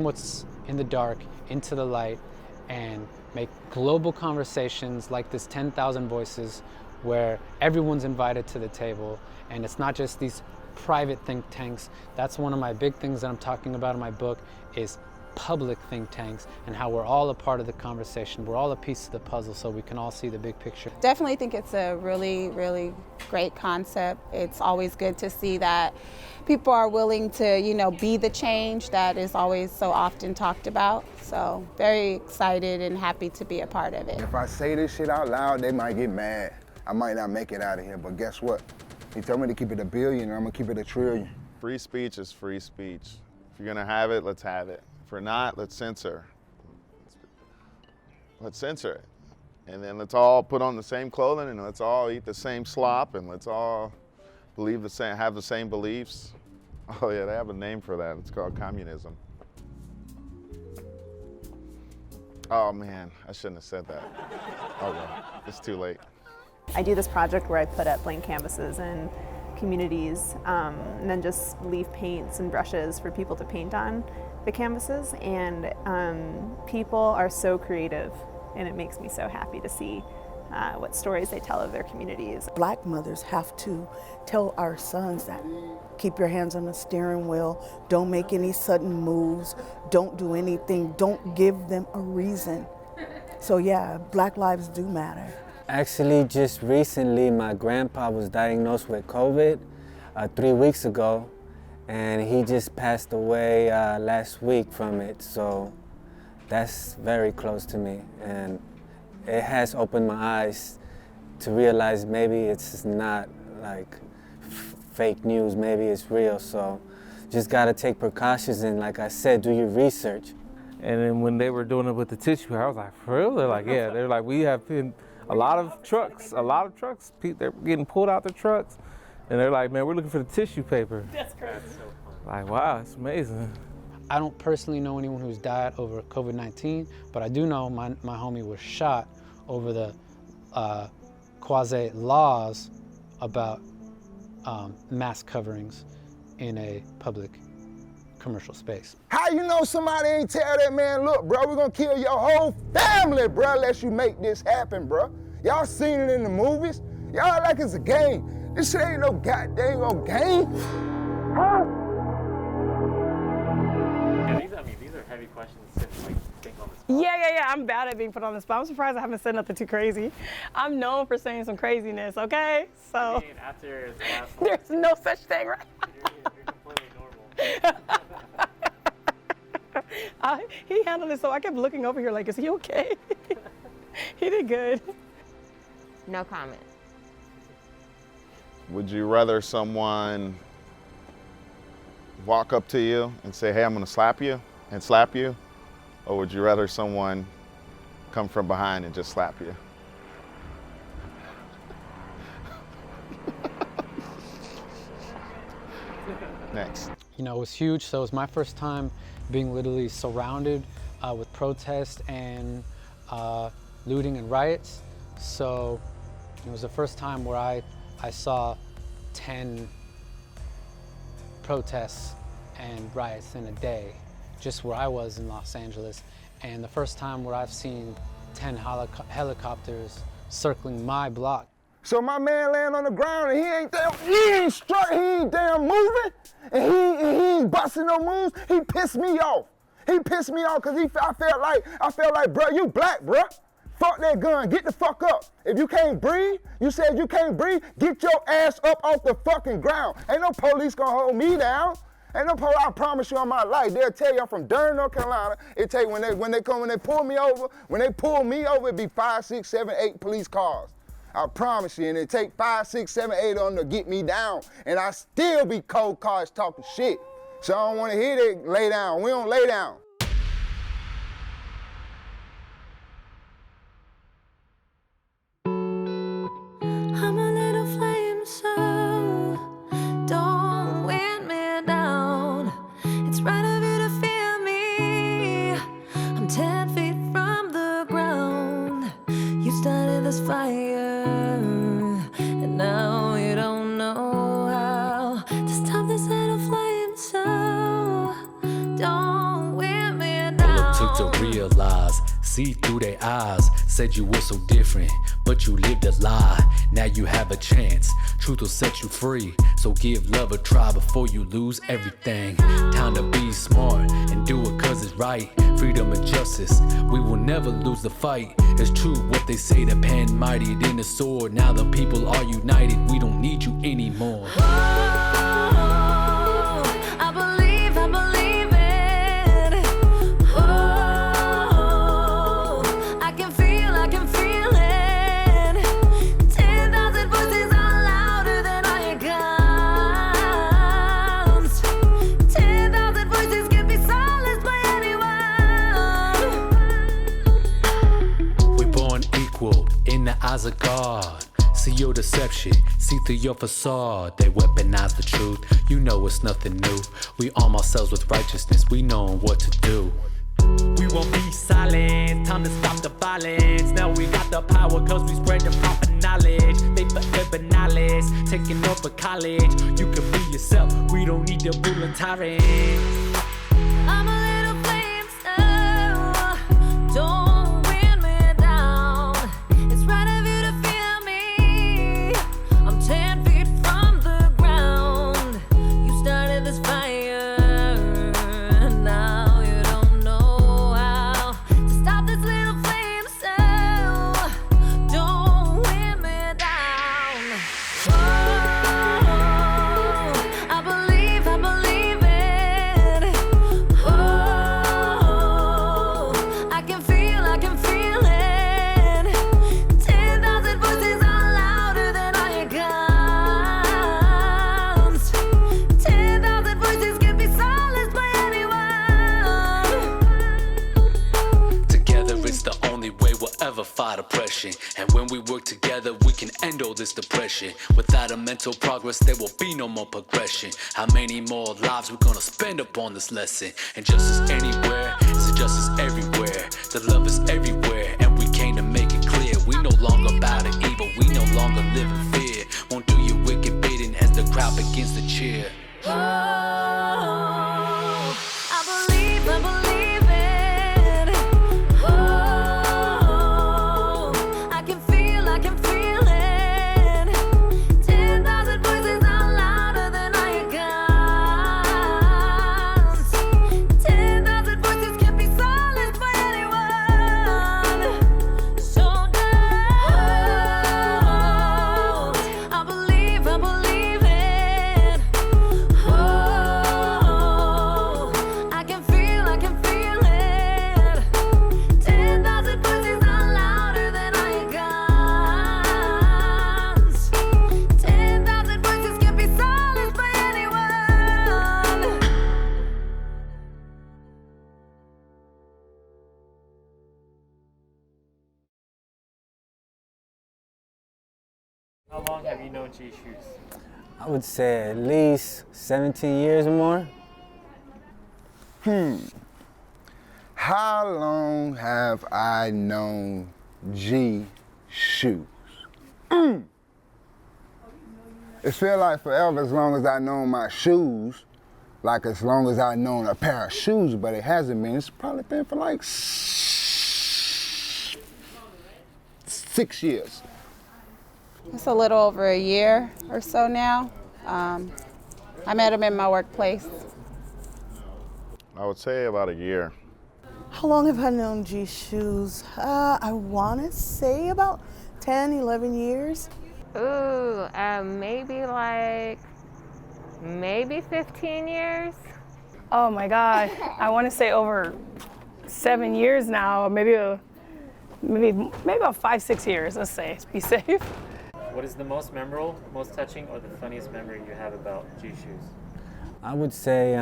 what's in the dark into the light and make global conversations like this 10,000 Voices where everyone's invited to the table, and it's not just these private think tanks. That's one of my big things that I'm talking about in my book, is public think tanks and how we're all a part of the conversation. We're all a piece of the puzzle so we can all see the big picture. Definitely think it's a really, really great concept. It's always good to see that people are willing to, be the change that is always so often talked about. So very excited and happy to be a part of it. If I say this shit out loud, they might get mad. I might not make it out of here, but guess what? He told me to keep it 1 billion, and I'm gonna keep it 1 trillion. Free speech is free speech. If you're gonna have it, let's have it. If we're not, let's censor. Let's censor it. And then let's all put on the same clothing, and let's all eat the same slop, and let's all believe the same, have the same beliefs. Oh yeah, they have a name for that. It's called communism. Oh man, I shouldn't have said that. Oh well, it's too late. I do this project where I put up blank canvases in communities and then just leave paints and brushes for people to paint on the canvases, and people are so creative, and it makes me so happy to see what stories they tell of their communities. Black mothers have to tell our sons that keep your hands on the steering wheel, don't make any sudden moves, don't do anything, don't give them a reason. So yeah, Black lives do matter. Actually, just recently, my grandpa was diagnosed with COVID 3 weeks ago, and he just passed away last week from it. So that's very close to me, and it has opened my eyes to realize maybe it's not like fake news, maybe it's real. So just gotta take precautions, and like I said, do your research. And then when they were doing it with the tissue, I was like, for real? They're like, yeah. They're like, we have been a lot of trucks, they're getting pulled out the trucks, and they're like, man, we're looking for the tissue paper. That's crazy. That's so funny. Like, wow, it's amazing. I don't personally know anyone who's died over COVID-19, but I do know my homie was shot over the quasi laws about mask coverings in a public commercial space. How you know somebody ain't tell that man, look, bro, we're gonna kill your whole family, bro, unless you make this happen, bro. Y'all seen it in the movies. Y'all like it's a game. This shit ain't no goddamn game. Huh? Yeah, these are heavy questions to think on the spot. Yeah, I'm bad at being put on the spot. I'm surprised I haven't said nothing too crazy. I'm known for saying some craziness, okay? So I mean, after the last one, there's no such thing, right? you're completely normal. He handled it, so I kept looking over here like, is he okay? He did good. No comment. Would you rather someone walk up to you and say, hey, I'm gonna slap you, or would you rather someone come from behind and just slap you? Next. It was huge, so it was my first time being literally surrounded with protests and looting and riots. So it was the first time where I saw 10 protests and riots in a day, just where I was in Los Angeles. And the first time where I've seen 10 helicopters circling my block. So my man laying on the ground and he ain't damn moving, and he ain't busting no moves. He pissed me off. He pissed me off because I felt like, bro, you black, bro. Fuck that gun, get the fuck up. If you can't breathe, you said you can't breathe, get your ass up off the fucking ground. Ain't no police gonna hold me down. Ain't no police, I promise you on my life. They'll tell you I'm from Durham, North Carolina. It take when they pull me over, it be 5, 6, 7, 8 police cars. I promise you, and it take 5, 6, 7, 8 on them to get me down. And I still be cold cars talking shit. So I don't wanna hear that lay down. We don't lay down. I'm a little flame, so don't wear me down. It's right of you to fear me. I'm 10 feet from the ground. You started this fire, and now you don't know how to stop this little flame, so don't wear me to realize, see through their eyes. Said you were so different, but you lived a lie. Now you have a chance, truth will set you free. So give love a try before you lose everything. Time to be smart and do it cause it's right. Freedom and justice, we will never lose the fight. It's true what they say, the pen mightier than the sword. Now the people are united, we don't need you anymore. I believe it. Oh, I can feel it. 10,000 voices are louder than iron guns. 10,000 voices can be silenced by anyone. We're born equal in the eyes of God. See your deception, see through your facade. They weaponize the truth, you know it's nothing new. We arm ourselves with righteousness, we know what to do. We won't be silent, time to stop the violence. Now we got the power cause we spread the proper knowledge. They forever knowledge, taking over college. You can be yourself, we don't need the ruling tyrant. I'm a little flame so don't win me down. It's right of you to feel me. I'm 10 feet from the ground. You started this fire, and now you don't know how to stop this little flame so don't win me down. Oh, I believe it. Oh, I can feel it. 10,000 voices are louder than iron guns. 10,000 voices can be silenced by anyone. Together it's the only way we'll ever fight oppression. And when we work together we can end all this depression. Without a mental progress there will be no more progression. How many more lives we're gonna spend upon this lesson? Injustice anywhere, it's injustice everywhere. The love is everywhere and we came to make it clear. We no longer bow to evil, we no longer live in fear. Won't do your wicked bidding as the crowd begins to cheer. Oh, I believe it. Oh, I can feel it. 10,000 voices are louder than iron guns. 10,000 voices can be silenced by anyone. So don't. I believe it. Oh, I can feel it. 10,000 voices are louder than iron guns. 10,000 voices can be silenced by anyone. How long have you known G Shoes? I would say at least 17 years or more. How long have I known G Shoes? It feels like forever as long as I known my shoes, like as long as I known a pair of shoes, but it hasn't been. It's probably been for like 6 years. It's a little over a year or so now. I met him in my workplace. I would say about a year. How long have I known G Shoes? I want to say about 10, 11 years. Ooh, maybe 15 years. Oh my God, I want to say over 7 years now, maybe about 5, 6 years. Let's say, be safe. What is the most memorable, most touching, or the funniest memory you have about G Shoes? I would say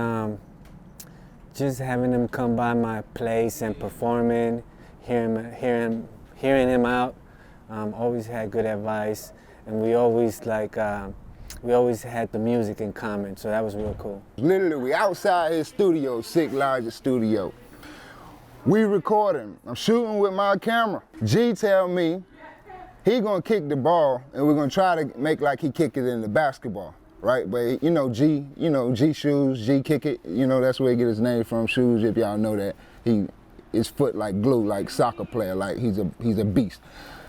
just having him come by my place and performing, hearing him out. Always had good advice, and we always had the music in common, so that was real cool. Literally, we outside his studio, Siclogic studio. We recording. I'm shooting with my camera. G tell me he gonna kick the ball, and we're gonna try to make like he kick it in the basketball, right? But G Shoes, G kick it. That's where he get his name from. Shoes, if y'all know that. his foot like glue, like soccer player, like he's a beast.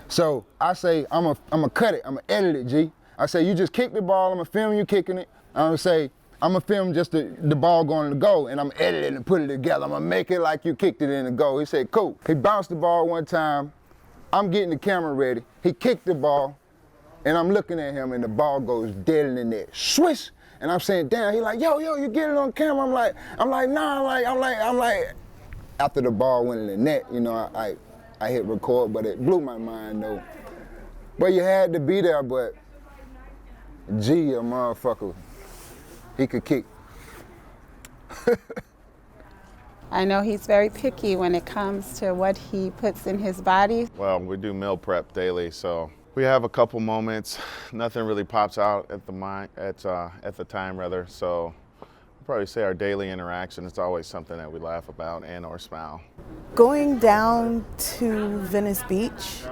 So I say, I'ma cut it, I'ma edit it, G. I say, you just kick the ball, I'ma film you kicking it. I'ma say, I'ma film just the ball going to go, and I'm edit it and put it together. I'ma make it like you kicked it in the goal. He said, cool. He bounced the ball one time. I'm getting the camera ready. He kicked the ball, and I'm looking at him, and the ball goes dead in the net. Swish! And I'm saying, damn. He like, yo, you get it on camera. I'm like, nah. I'm like. After the ball went in the net, you know, I hit record, but it blew my mind though. But you had to be there. But G, a motherfucker, he could kick. I know he's very picky when it comes to what he puts in his body. Well, we do meal prep daily, so we have a couple moments. Nothing really pops out at the time rather. So I'd probably say our daily interaction is always something that we laugh about and or smile. Going down to Venice Beach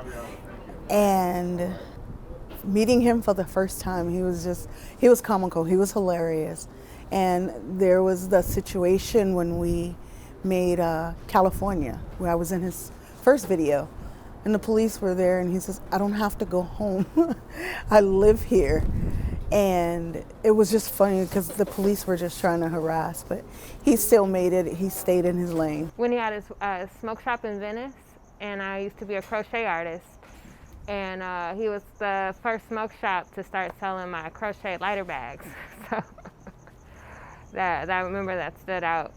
and meeting him for the first time, he was comical, he was hilarious. And there was the situation when we made California, where I was in his first video, and the police were there, and he says, I don't have to go home. I live here. And it was just funny because the police were just trying to harass, but he still made it. He stayed in his lane. When he had his smoke shop in Venice, and I used to be a crochet artist, and he was the first smoke shop to start selling my crochet lighter bags. So I remember that stood out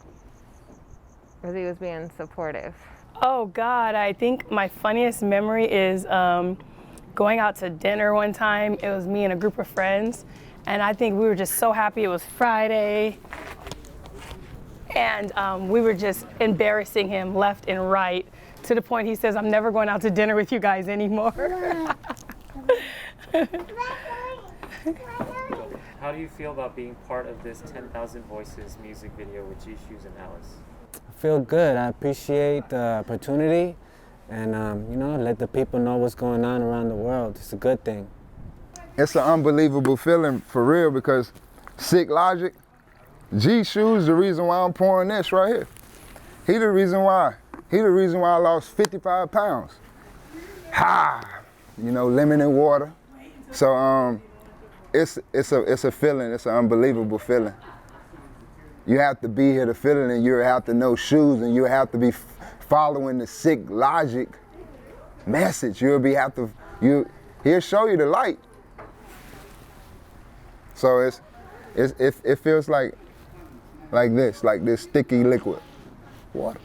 because he was being supportive. Oh God, I think my funniest memory is going out to dinner one time. It was me and a group of friends, and I think we were just so happy it was Friday, and we were just embarrassing him left and right to the point he says, I'm never going out to dinner with you guys anymore. How do you feel about being part of this 10,000 Voices music video with G Shoes and Alice? I feel good. I appreciate the opportunity, and you know, let the people know what's going on around the world. It's a good thing. It's an unbelievable feeling for real because Siclogic, G Shoes, the reason why I'm pouring this right here. He the reason why I lost 55 pounds. Ha! You know, lemon and water. So it's a feeling. It's an unbelievable feeling. You have to be here to feel it, and you have to know shoes, and you have to be following the Siclogic message. He'll show you the light. So it feels like this sticky liquid water.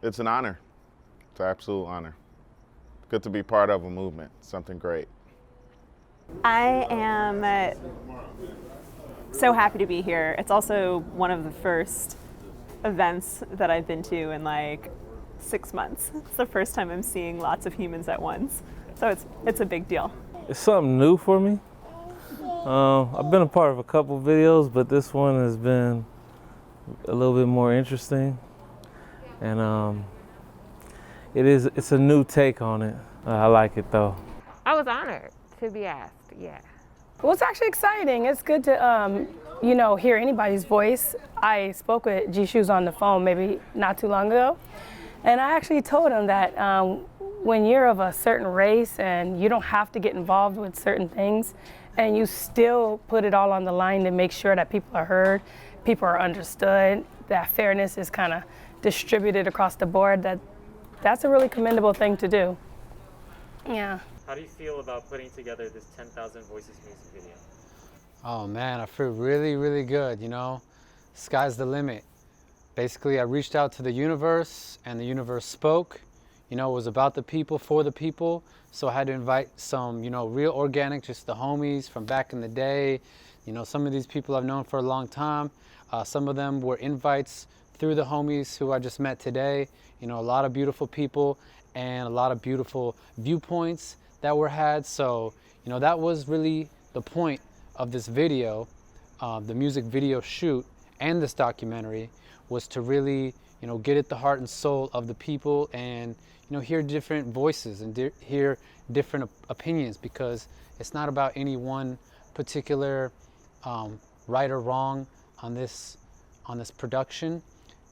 It's an honor. It's an absolute honor. Good to be part of a movement, something great. I am so happy to be here. It's also one of the first events that I've been to in like 6 months. It's the first time I'm seeing lots of humans at once. So it's a big deal. It's something new for me. I've been a part of a couple videos, but this one has been a little bit more interesting. And it's a new take on it. I like it though. I was honored to be asked, yeah. Well, it's actually exciting. It's good to, you know, hear anybody's voice. I spoke with G Shoes on the phone maybe not too long ago, and I actually told him that when you're of a certain race and you don't have to get involved with certain things, and you still put it all on the line to make sure that people are heard, people are understood, that fairness is kind of distributed across the board, that's a really commendable thing to do. Yeah. How do you feel about putting together this 10,000 Voices music video? Oh man, I feel really, really good, you know? Sky's the limit. Basically, I reached out to the universe, and the universe spoke. You know, it was about the people, for the people. So I had to invite some, you know, real organic, just the homies from back in the day. You know, some of these people I've known for a long time. Some of them were invites through the homies who I just met today. You know, a lot of beautiful people and a lot of beautiful viewpoints that were had. So, you know, that was really the point of this video, the music video shoot and this documentary, was to really, you know, get at the heart and soul of the people and, you know, hear different voices and hear different opinions, because it's not about any one particular right or wrong on this production.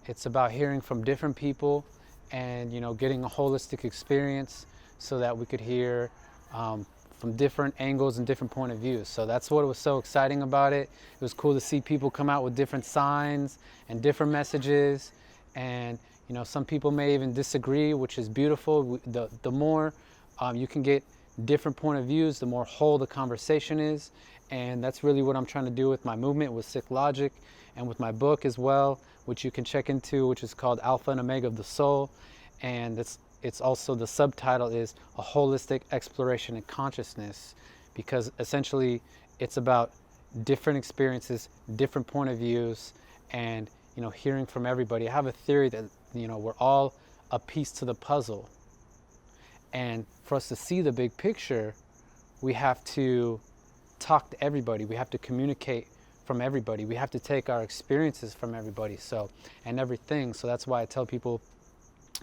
It's about hearing from different people and, you know, getting a holistic experience so that we could hear from different angles and different point of views. So that's what was so exciting about it. It was cool to see people come out with different signs and different messages. And, you know, some people may even disagree, which is beautiful. The more you can get different point of views, the more whole the conversation is. And that's really what I'm trying to do with my movement, with Siclogic, and with my book as well, which you can check into, which is called Alpha and Omega of the Soul. And it's also, the subtitle is A Holistic Exploration in Consciousness, because essentially it's about different experiences, different point of views, and, you know, hearing from everybody. I have a theory that, you know, we're all a piece to the puzzle. And for us to see the big picture, we have to talk to everybody. We have to communicate from everybody. We have to take our experiences from everybody, so, and everything. So that's why I tell people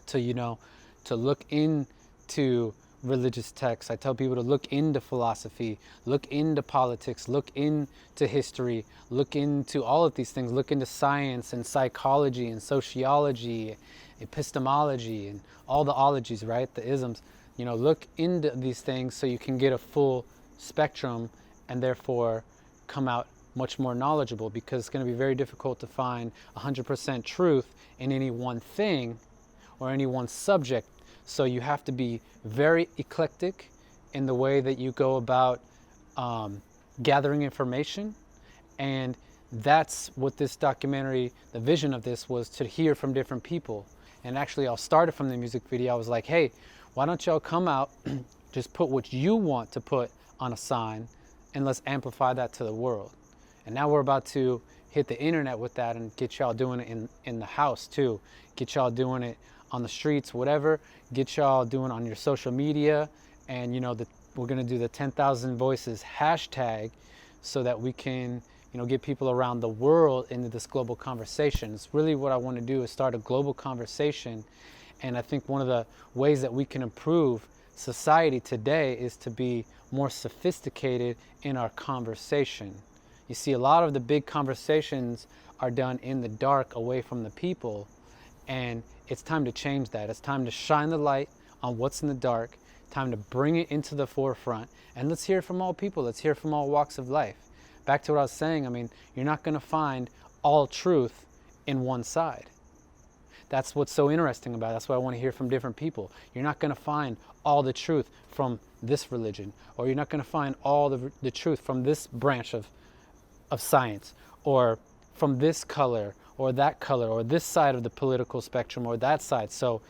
to, you know, to look into religious texts. I tell people to look into philosophy, look into politics, look into history, look into all of these things, look into science and psychology and sociology, epistemology, and all the ologies, right? The isms. You know, look into these things so you can get a full spectrum and therefore come out much more knowledgeable, because it's going to be very difficult to find 100% truth in any one thing or any one subject. So you have to be very eclectic in the way that you go about gathering information. And that's what this documentary, the vision of this, was to hear from different people. And actually, I'll start it from the music video. I was like, hey, why don't y'all come out, just put what you want to put on a sign, and let's amplify that to the world. And now we're about to hit the internet with that and get y'all doing it in the house too. Get y'all doing it on the streets, whatever. Get y'all doing it on your social media. And, you know, we're gonna do the 10,000 Voices hashtag so that we can, you know, get people around the world into this global conversation. It's really what I want to do, is start a global conversation. And I think one of the ways that we can improve society today is to be more sophisticated in our conversation. You see, a lot of the big conversations are done in the dark, away from the people. And it's time to change that. It's time to shine the light on what's in the dark, time to bring it into the forefront. And let's hear from all people. Let's hear from all walks of life. Back to what I was saying, I mean, you're not going to find all truth in one side. That's what's so interesting about it. That's why I want to hear from different people. You're not going to find all the truth from this religion, or you're not going to find all the truth from this branch of science, or from this color, or that color, or this side of the political spectrum, or that side. So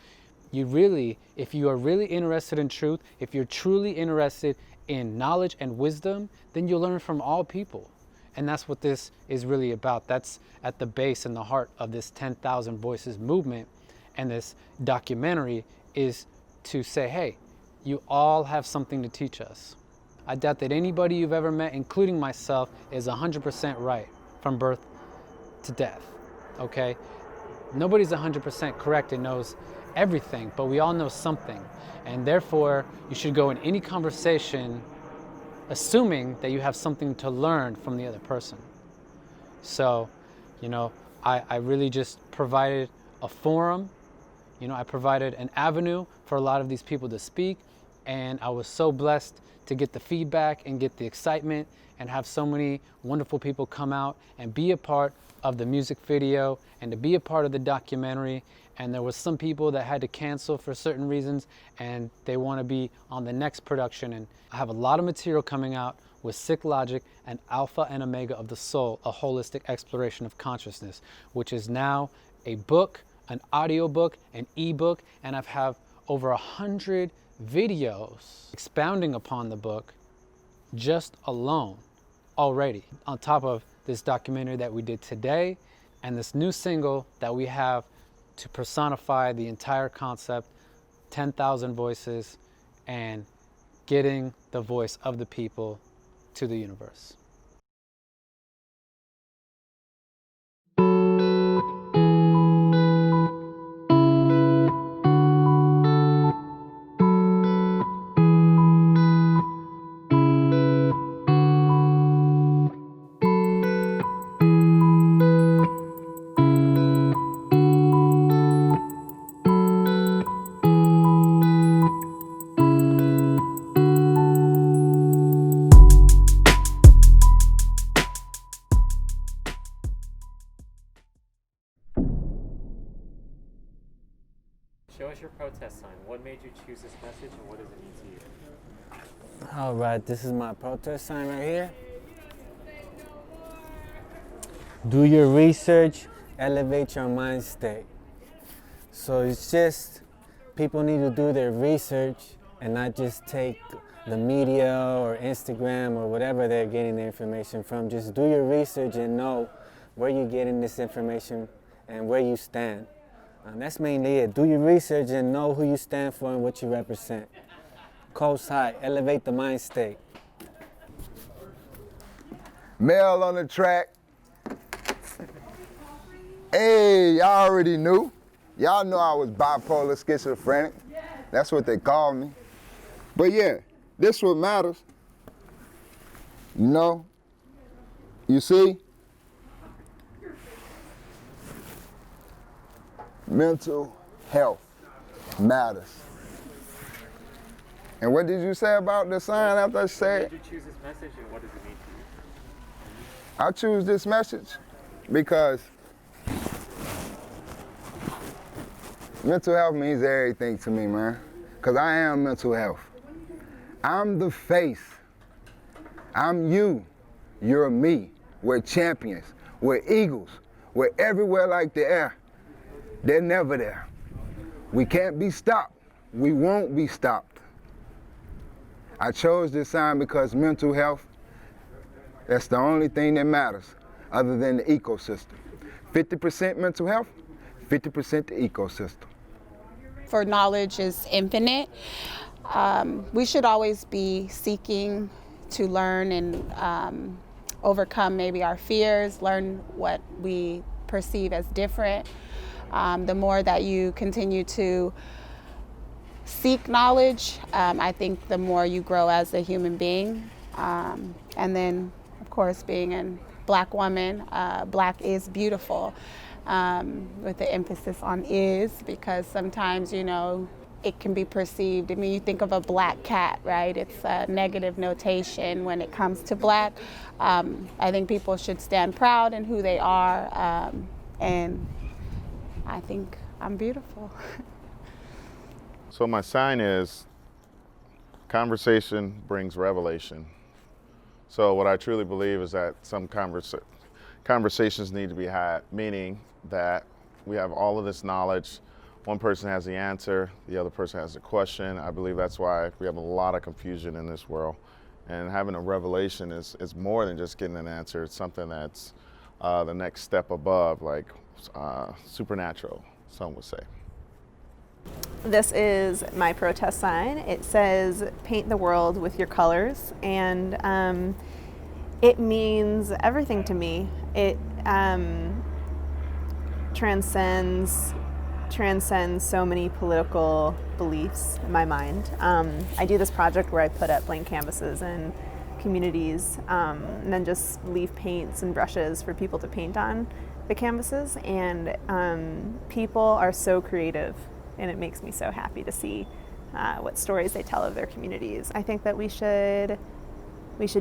you really, if you are really interested in truth, if you're truly interested in knowledge and wisdom, then you'll learn from all people. And that's what this is really about. That's at the base and the heart of this 10,000 Voices movement. And this documentary is to say, hey, you all have something to teach us. I doubt that anybody you've ever met, including myself, is 100% right from birth to death, okay? Nobody's 100% correct and knows everything, but we all know something. And therefore, you should go in any conversation assuming that you have something to learn from the other person. So, you know, I really just provided a forum. You know, I provided an avenue for a lot of these people to speak, and I was so blessed to get the feedback and get the excitement and have so many wonderful people come out and be a part of the music video and to be a part of the documentary. And there was some people that had to cancel for certain reasons, and they want to be on the next production. And I have a lot of material coming out with Siclogic and Alpha and Omega of the Soul, a holistic exploration of consciousness, which is now a book, an audio book, an ebook, and I've have over 100 videos expounding upon the book just alone already, on top of this documentary that we did today and this new single that we have to personify the entire concept, 10,000 Voices, and getting the voice of the people to the universe. protest sign. What made you choose this message and what does it mean to you? All right, this is my protest sign right here. Do your research, elevate your mind state. So it's just, people need to do their research and not just take the media or Instagram or whatever they're getting the information from. Just do your research and know where you're getting this information and where you stand. And that's mainly it. Do your research and know who you stand for and what you represent. Coast High, elevate the mind state. Mel on the track. Hey, y'all already knew. Y'all know I was bipolar schizophrenic. That's what they call me. But yeah, this what matters. You know? You see? Mental health matters. And what did you say about the sign after I said? Why did you choose this message and what does it mean to you? I choose this message because mental health means everything to me, man. Because I am mental health. I'm the face. I'm you. You're me. We're champions. We're eagles. We're everywhere like the air. They're never there. We can't be stopped. We won't be stopped. I chose this sign because mental health, that's the only thing that matters other than the ecosystem. 50% mental health, 50% the ecosystem. For knowledge is infinite. We should always be seeking to learn and overcome maybe our fears, learn what we perceive as different. The more that you continue to seek knowledge, I think the more you grow as a human being. And then, of course, being a Black woman, Black is beautiful, with the emphasis on is, because sometimes, you know, it can be perceived. I mean, you think of a black cat, right? It's a negative notation when it comes to Black. I think people should stand proud in who they are, and I think I'm beautiful. So my sign is, conversation brings revelation. So what I truly believe is that some conversations need to be had, meaning that we have all of this knowledge. One person has the answer, the other person has the question. I believe that's why we have a lot of confusion in this world. And having a revelation is more than just getting an answer. It's something that's the next step above, like supernatural, some would say. This is my protest sign. It says, paint the world with your colors, and it means everything to me. It transcends so many political beliefs in my mind. I do this project where I put up blank canvases in communities and then just leave paints and brushes for people to paint on the canvases, and people are so creative, and it makes me so happy to see what stories they tell of their communities. I think that we should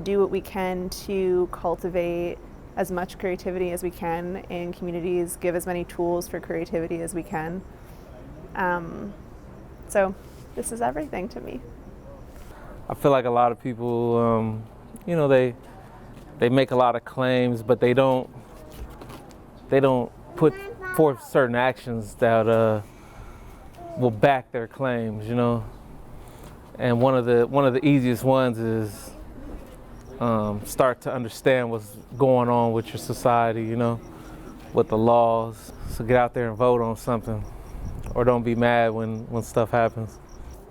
do what we can to cultivate as much creativity as we can in communities, give as many tools for creativity as we can. So this is everything to me. I feel like a lot of people, you know, they make a lot of claims, but they don't put forth certain actions that will back their claims, you know. And one of the easiest ones is start to understand what's going on with your society, you know, with the laws. So get out there and vote on something, or don't be mad when stuff happens.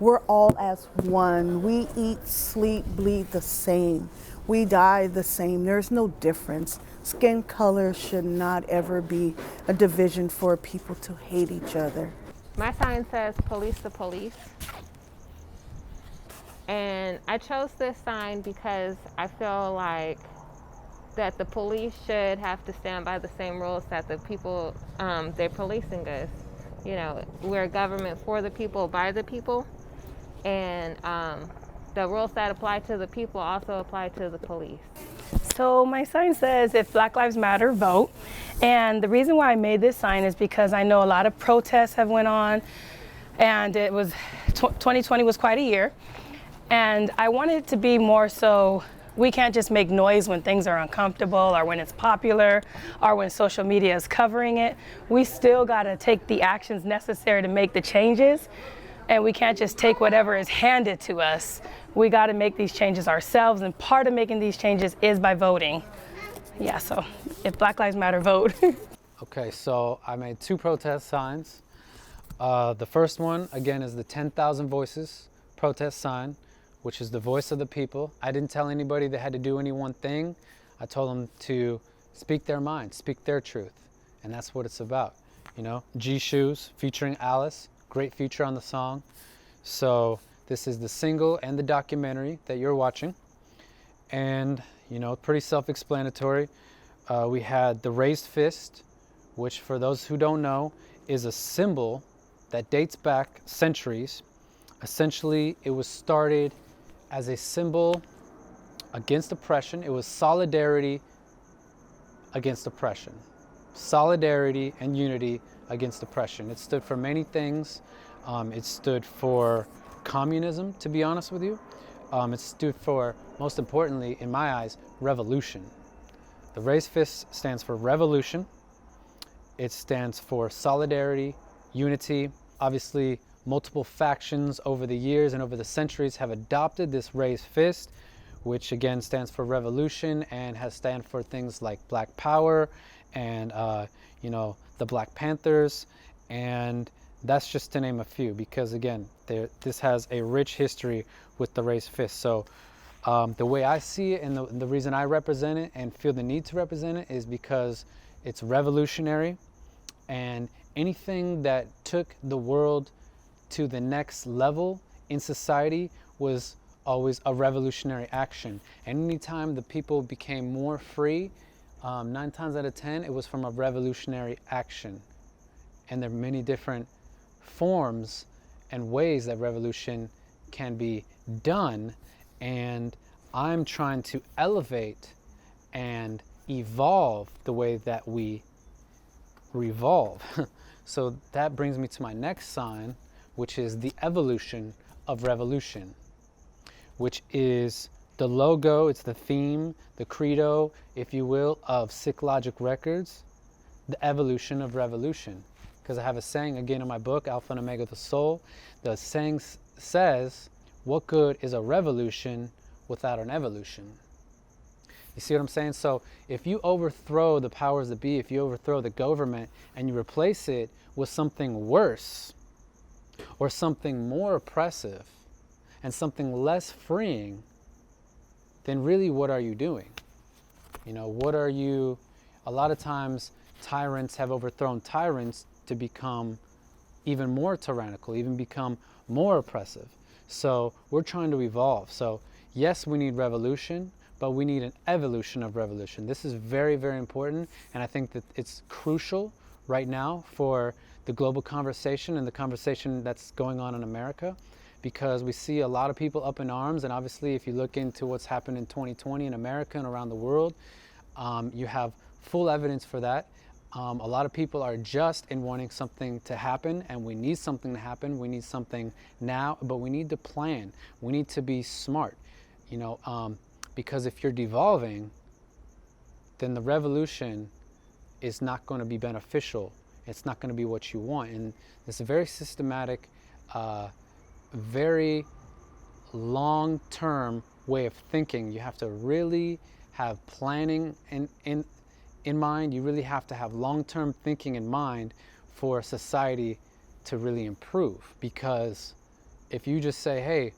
We're all as one. We eat, sleep, bleed the same. We die the same. There's no difference. Skin color should not ever be a division for people to hate each other. My sign says police the police. And I chose this sign because I feel like that the police should have to stand by the same rules that the people they're policing us. You know, we're a government for the people, by the people. And the rules that apply to the people also apply to the police. So my sign says, if Black Lives Matter, vote. And the reason why I made this sign is because I know a lot of protests have went on, And it was, 2020 was quite a year. And I wanted it to be more so, we can't just make noise when things are uncomfortable or when it's popular or when social media is covering it. We still gotta take the actions necessary to make the changes. And we can't just take whatever is handed to us. We gotta make these changes ourselves, and part of making these changes is by voting. Yeah, so if Black Lives Matter, vote. Okay, so I made 2 protest signs. The first one, again, is the 10,000 Voices protest sign, which is the voice of the people. I didn't tell anybody they had to do any one thing. I told them to speak their mind, speak their truth. And that's what it's about. You know, G Shoes featuring Alice, great feature on the song. So this is the single and the documentary that you're watching. And, you know, pretty self-explanatory. We had the raised fist, which for those who don't know, is a symbol that dates back centuries. Essentially, it was started as a symbol against oppression. It was solidarity against oppression. Solidarity and unity against oppression. It stood for many things. It stood for communism, to be honest with you. It stood for, most importantly, in my eyes, revolution. The raised fist stands for revolution. It stands for solidarity, unity. Obviously, multiple factions over the years and over the centuries have adopted this raised fist, which again stands for revolution and has stand for things like Black Power and you know, the Black Panthers, and that's just to name a few, because again, this has a rich history with the raised fist. So the way I see it, and the reason I represent it and feel the need to represent it, is because it's revolutionary, and anything that took the world to the next level in society was always a revolutionary action. And anytime the people became more free, 9 times out of 10, it was from a revolutionary action. And there are many different forms and ways that revolution can be done. And I'm trying to elevate and evolve the way that we revolve. So that brings me to my next sign, which is the evolution of revolution, which is the logo, it's the theme, the credo, if you will, of Siclogic Records, the evolution of revolution. Because I have a saying again in my book, Alpha and Omega of the Soul. The saying says, what good is a revolution without an evolution? You see what I'm saying? So if you overthrow the powers that be, if you overthrow the government and you replace it with something worse or something more oppressive and something less freeing, then really what are you doing? You know, what are you, a lot of times tyrants have overthrown tyrants to become even more tyrannical, even become more oppressive. So we're trying to evolve. So yes, we need revolution, but we need an evolution of revolution. This is very, very important, and I think that it's crucial right now for the global conversation and the conversation that's going on in America, because we see a lot of people up in arms, and obviously if you look into what's happened in 2020 in America and around the world, you have full evidence for that. A lot of people are just in wanting something to happen, and we need something to happen. We need something now, but we need to plan. We need to be smart, you know, because if you're devolving, then the revolution is not going to be beneficial. It's not going to be what you want. And it's a very systematic, very long-term way of thinking. You have to really have planning in mind. You really have to have long-term thinking in mind for society to really improve. Because if you just say, hey,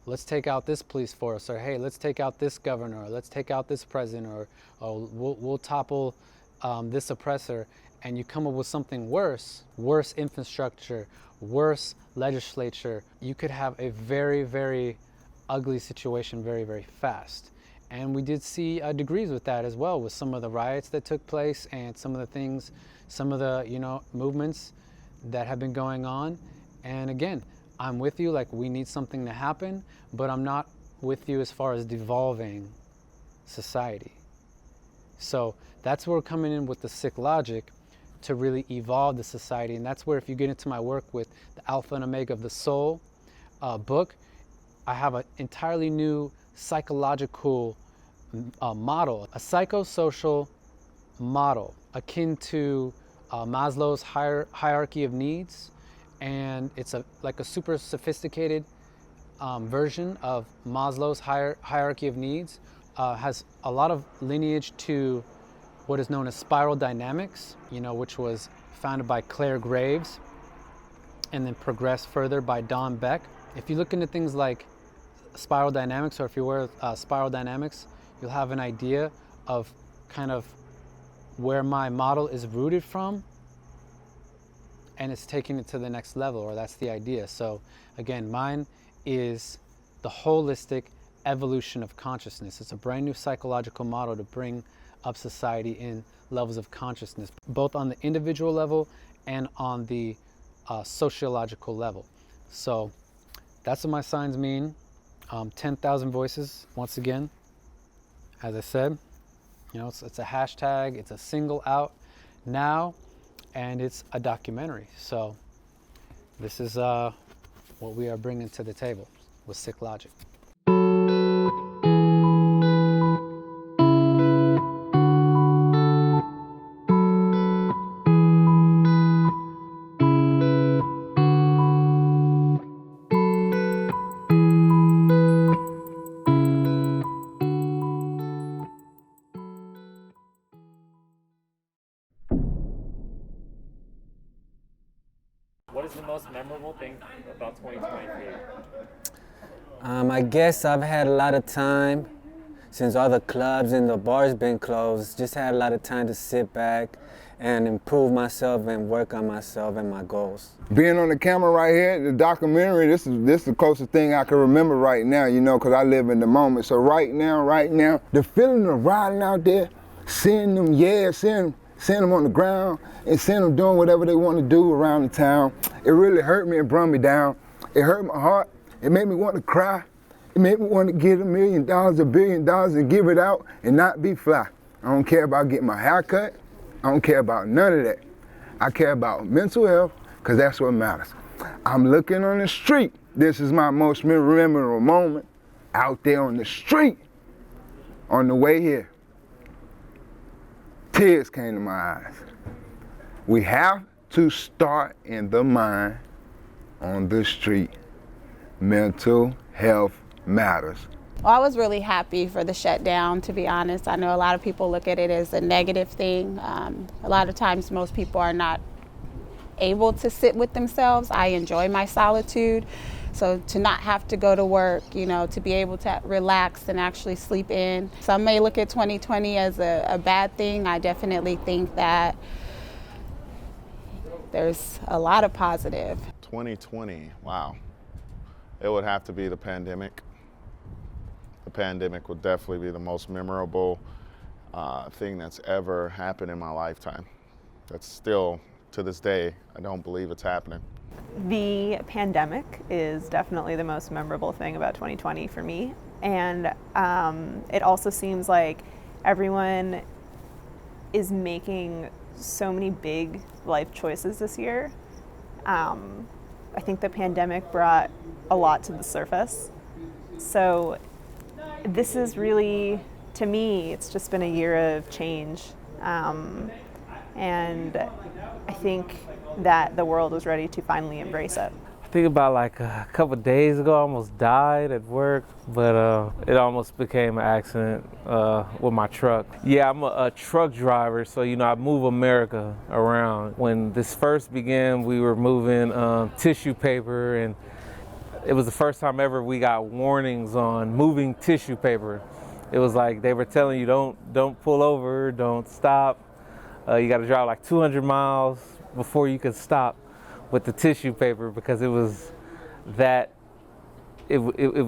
let's take out this police force, or hey, let's take out this governor, or let's take out this president, or we'll topple this oppressor, and you come up with something worse infrastructure, worse legislature, you could have a very, very ugly situation very, very fast. And we did see degrees with that as well, with some of the riots that took place and some of the things, some of the, you know, movements that have been going on. And again, I'm with you, like we need something to happen, but I'm not with you as far as devolving society. So that's where we're coming in with the Siclogic, to really evolve the society. And that's where, if you get into my work with the Alpha and Omega of the Soul book, I have an entirely new psychological model, a psychosocial model akin to Maslow's hierarchy of needs, and it's like a super sophisticated version of Maslow's hierarchy of needs. Has a lot of lineage to what is known as spiral dynamics, which was founded by Claire Graves and then progressed further by Don Beck. If you look into things like spiral dynamics, or if you're aware of spiral dynamics, you'll have an idea of kind of where my model is rooted from, and it's taking it to the next level, or that's the idea. So again, mine is the holistic evolution of consciousness. It's a brand new psychological model to bring up society in levels of consciousness, both on the individual level and on the sociological level. So that's what my signs mean. 10,000 voices, once again, as I said, it's a hashtag, it's a single out now, and it's a documentary. So this is what we are bringing to the table with Siclogic. What is the most memorable thing about 2020 for you? I guess I've had a lot of time since all the clubs and the bars been closed. Just had a lot of time to sit back and improve myself and work on myself and my goals. Being on the camera right here, the documentary, this is the closest thing I can remember right now, because I live in the moment. So right now, the feeling of riding out there, seeing them, seeing them on the ground and seeing them doing whatever they want to do around the town, it really hurt me and brought me down. It hurt my heart. It made me want to cry. It made me want to get $1 million, $1 billion and give it out and not be fly. I don't care about getting my hair cut. I don't care about none of that. I care about mental health, because that's what matters. I'm looking on the street. This is my most memorable moment. Out there on the street, on the way here. Tears came to my eyes. We have to start in the mind, on the street. Mental health matters. Well, I was really happy for the shutdown, to be honest. I know a lot of people look at it as a negative thing. A lot of times most people are not able to sit with themselves. I enjoy my solitude. So to not have to go to work, to be able to relax and actually sleep in. Some may look at 2020 as a bad thing. I definitely think that there's a lot of positive. 2020, wow. It would have to be the pandemic. The pandemic would definitely be the most memorable thing that's ever happened in my lifetime. That's still, to this day, I don't believe it's happening. The pandemic is definitely the most memorable thing about 2020 for me. And it also seems like everyone is making so many big life choices this year. I think the pandemic brought a lot to the surface. So this is really, to me, it's just been a year of change. And I think that the world was ready to finally embrace it. I think about like a couple of days ago, I almost died at work, but it almost became an accident with my truck. Yeah, I'm a truck driver, so I move America around. When this first began, we were moving tissue paper, and it was the first time ever we got warnings on moving tissue paper. It was like they were telling you don't pull over, don't stop. You got to drive like 200 miles before you could stop with the tissue paper, because it was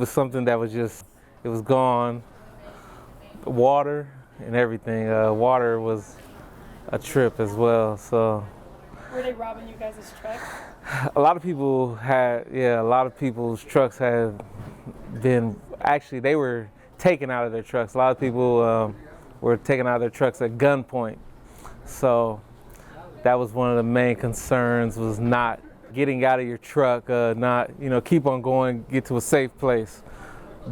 something that was just, it was gone. Water and everything. Water was a trip as well. So. Were they robbing you guys' trucks? A lot of people a lot of people's trucks had been, actually they were taken out of their trucks. A lot of people were taken out of their trucks at gunpoint. So that was one of the main concerns, was not getting out of your truck, not, keep on going, get to a safe place.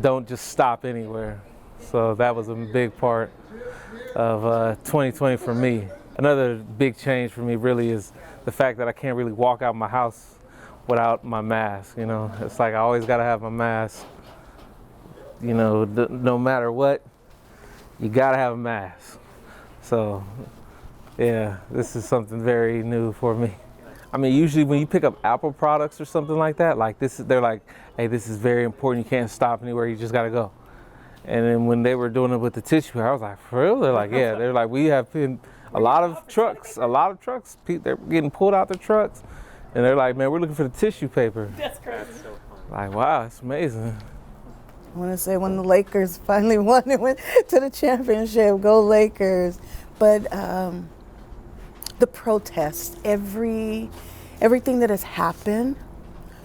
Don't just stop anywhere. So that was a big part of 2020 for me. Another big change for me really is the fact that I can't really walk out my house without my mask. It's like I always got to have my mask. No matter what, you got to have a mask. So yeah, this is something very new for me. I mean, usually when you pick up Apple products or something like that, they're like, hey, this is very important. You can't stop anywhere. You just got to go. And then when they were doing it with the tissue, I was like, for real? They're like, yeah. They're like, we have been a lot of trucks. They're getting pulled out the trucks, and they're like, man, we're looking for the tissue paper. That's crazy. Like, wow, it's amazing. I want to say when the Lakers finally won and went to the championship, go Lakers. But the protests, everything that has happened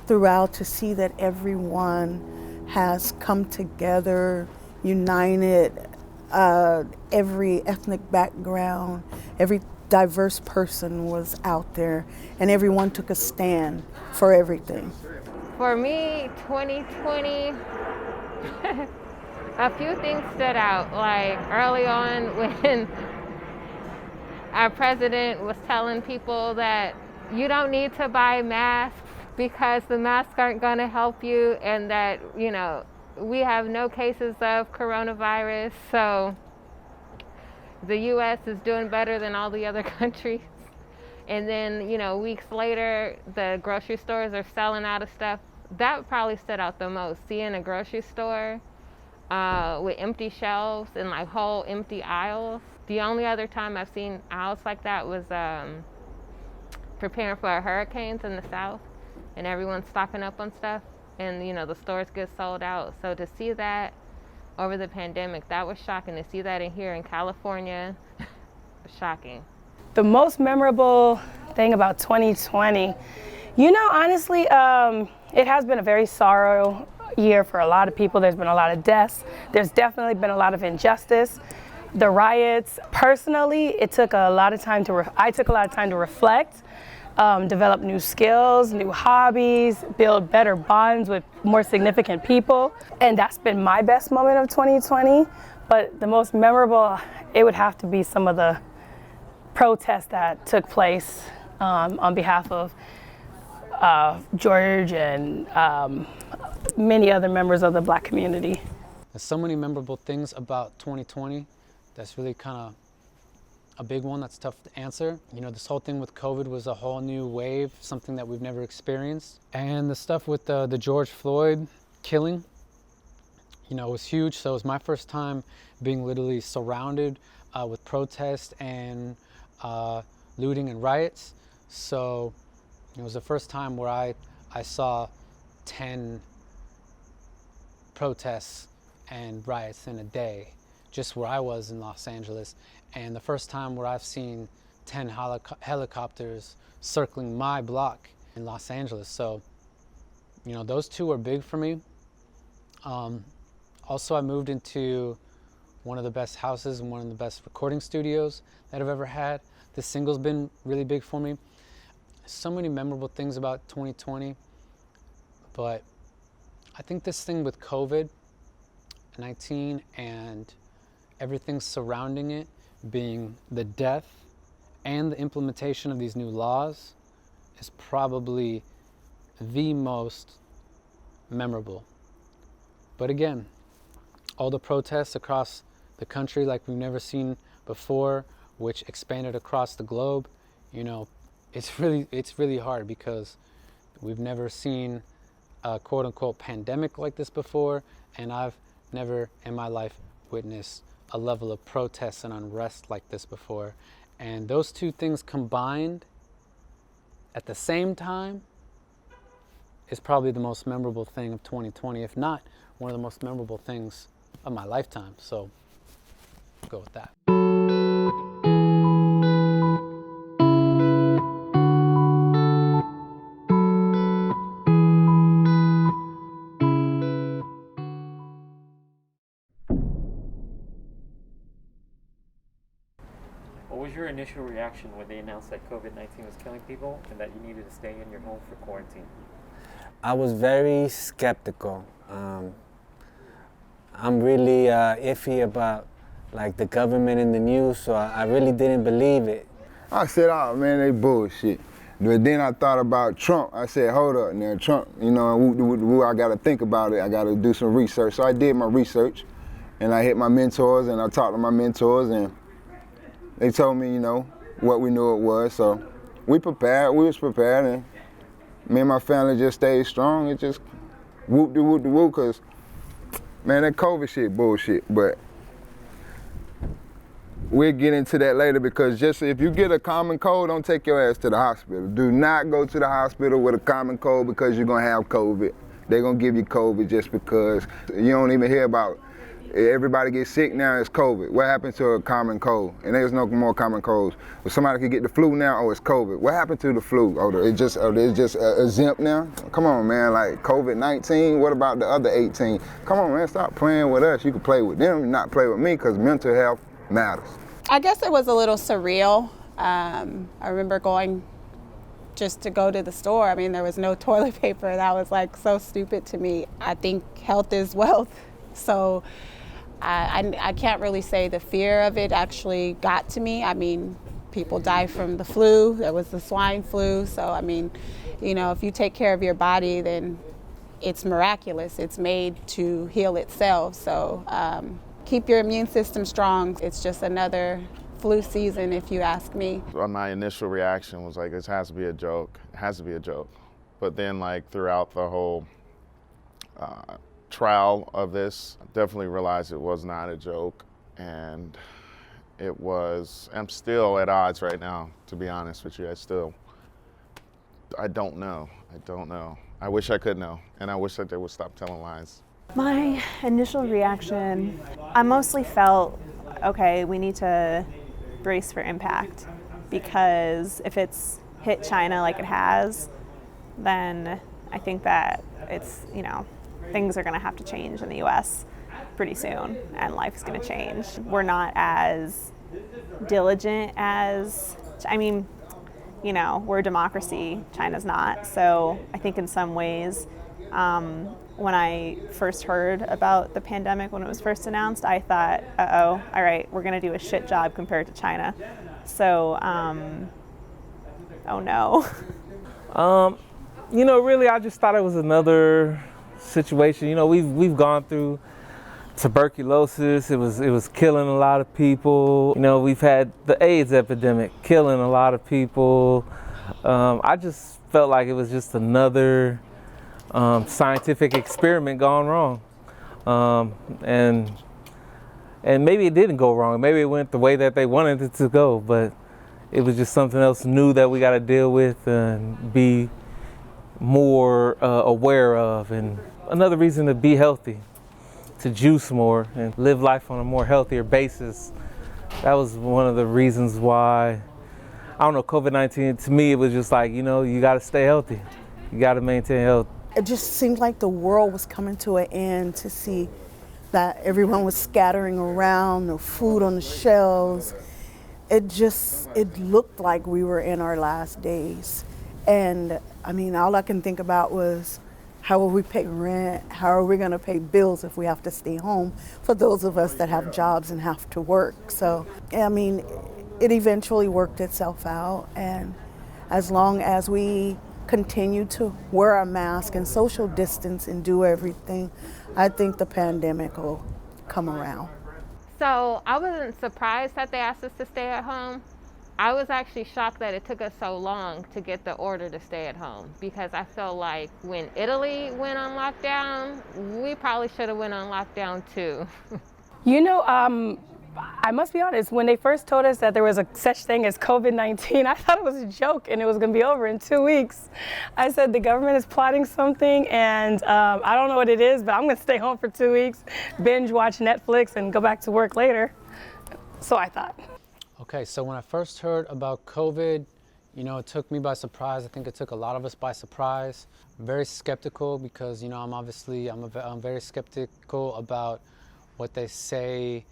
throughout, to see that everyone has come together, united, every ethnic background, every diverse person was out there, and everyone took a stand for everything. For me, 2020, a few things stood out. Like early on when our president was telling people that you don't need to buy masks because the masks aren't going to help you, and that, we have no cases of coronavirus, so the U.S. is doing better than all the other countries. And then, weeks later, the grocery stores are selling out of stuff. That probably stood out the most, seeing a grocery store with empty shelves and like whole empty aisles. The only other time I've seen aisles like that was preparing for hurricanes in the South, and everyone's stocking up on stuff, and the stores get sold out. So to see that over the pandemic, that was shocking. To see that in here in California, shocking. The most memorable thing about 2020, honestly, it has been a very sorrow year for a lot of people. There's been a lot of deaths. There's definitely been a lot of injustice. The riots, personally, it took a lot of time I took a lot of time to reflect, develop new skills, new hobbies, build better bonds with more significant people. And that's been my best moment of 2020. But the most memorable, it would have to be some of the protests that took place on behalf of George and many other members of the Black community. There's so many memorable things about 2020 that's really kind of a big one that's tough to answer. This whole thing with COVID was a whole new wave, something that we've never experienced. And the stuff with the George Floyd killing, was huge. So it was my first time being literally surrounded with protests and looting and riots. So it was the first time where I saw 10 protests and riots in a day, just where I was in Los Angeles. And the first time where I've seen 10 helicopters circling my block in Los Angeles. So, those two were big for me. Also, I moved into one of the best houses and one of the best recording studios that I've ever had. The single's been really big for me. So many memorable things about 2020, but I think this thing with COVID-19 and everything surrounding it, being the death and the implementation of these new laws, is probably the most memorable. But again, all the protests across the country like we've never seen before, which expanded across the globe, it's really hard because we've never seen a quote unquote pandemic like this before, and I've never in my life witnessed a level of protests and unrest like this before. And those two things combined at the same time is probably the most memorable thing of 2020, if not one of the most memorable things of my lifetime. So I'll go with that. What was your initial reaction when they announced that COVID-19 was killing people and that you needed to stay in your home for quarantine? I was very skeptical. I'm really iffy about like the government and the news, so I really didn't believe it. I said, oh man, they bullshit. But then I thought about Trump. I said, hold up now, Trump, you know, I gotta think about it. I gotta do some research. So I did my research and I hit my mentors and I talked to my mentors and they told me, you know, what we knew it was. So we was prepared and me and my family just stayed strong. It just whoop-de-whoop-de-whoop, cause man, that COVID shit bullshit. But we'll get into that later because just if you get a common cold, don't take your ass to the hospital. Do not go to the hospital with a common cold because you're gonna have COVID. They're gonna give you COVID just because. You don't even hear about everybody gets sick now, it's COVID. What happened to a common cold? And there's no more common colds. If somebody could get the flu now, oh, it's COVID. What happened to the flu? Oh, it's just exempt now? Come on, man, like COVID-19, what about the other 18? Come on, man, stop playing with us. You can play with them, not play with me, because mental health matters. I guess it was a little surreal. I remember going just to go to the store. I mean, there was no toilet paper. That was like so stupid to me. I think health is wealth. So I can't really say the fear of it actually got to me. I mean, people die from the flu. There was the swine flu. So, I mean, you know, if you take care of your body, then it's miraculous. It's made to heal itself. So keep your immune system strong. It's just another flu season, if you ask me. My initial reaction was like, this has to be a joke. It has to be a joke. But then, like, throughout the whole trial of this, I definitely realized it was not a joke, and I'm still at odds right now, to be honest with you. I don't know. I wish I could know, and I wish that they would stop telling lies. My initial reaction, I mostly felt, okay, we need to brace for impact, because if it's hit China like it has, then I think that it's, you know, things are going to have to change in the US pretty soon, and life is going to change. We're not as diligent as, I mean, you know, we're a democracy, China's not. So I think in some ways, when I first heard about the pandemic, when it was first announced, I thought, uh-oh, all right, we're going to do a shit job compared to China. So, oh no. You know, really, I just thought it was another situation. You know, we've gone through tuberculosis. It was killing a lot of people. You know, we've had the AIDS epidemic killing a lot of people. I just felt like it was just another scientific experiment gone wrong. And maybe it didn't go wrong. Maybe it went the way that they wanted it to go, but it was just something else new that we got to deal with and be more aware of, and another reason to be healthy, to juice more and live life on a more healthier basis. That was one of the reasons why, I don't know, COVID-19, to me, it was just like, you know, you got to stay healthy. You got to maintain health. It just seemed like the world was coming to an end, to see that everyone was scattering around, no food on the shelves. It looked like we were in our last days. And I mean, all I can think about was, how will we pay rent? How are we gonna pay bills if we have to stay home, for those of us that have jobs and have to work? So, I mean, it eventually worked itself out. And as long as we continue to wear our mask and social distance and do everything, I think the pandemic will come around. So I wasn't surprised that they asked us to stay at home. I was actually shocked that it took us so long to get the order to stay at home, because I felt like when Italy went on lockdown, we probably should have went on lockdown too. You know, I must be honest, when they first told us that there was a such thing as COVID-19, I thought it was a joke and it was gonna be over in 2 weeks. I said the government is plotting something, and I don't know what it is, but I'm gonna stay home for 2 weeks, binge watch Netflix and go back to work later. So I thought. Okay, so when I first heard about COVID, you know, it took me by surprise. I think it took a lot of us by surprise. I'm very skeptical because, you know, I'm very skeptical about what they say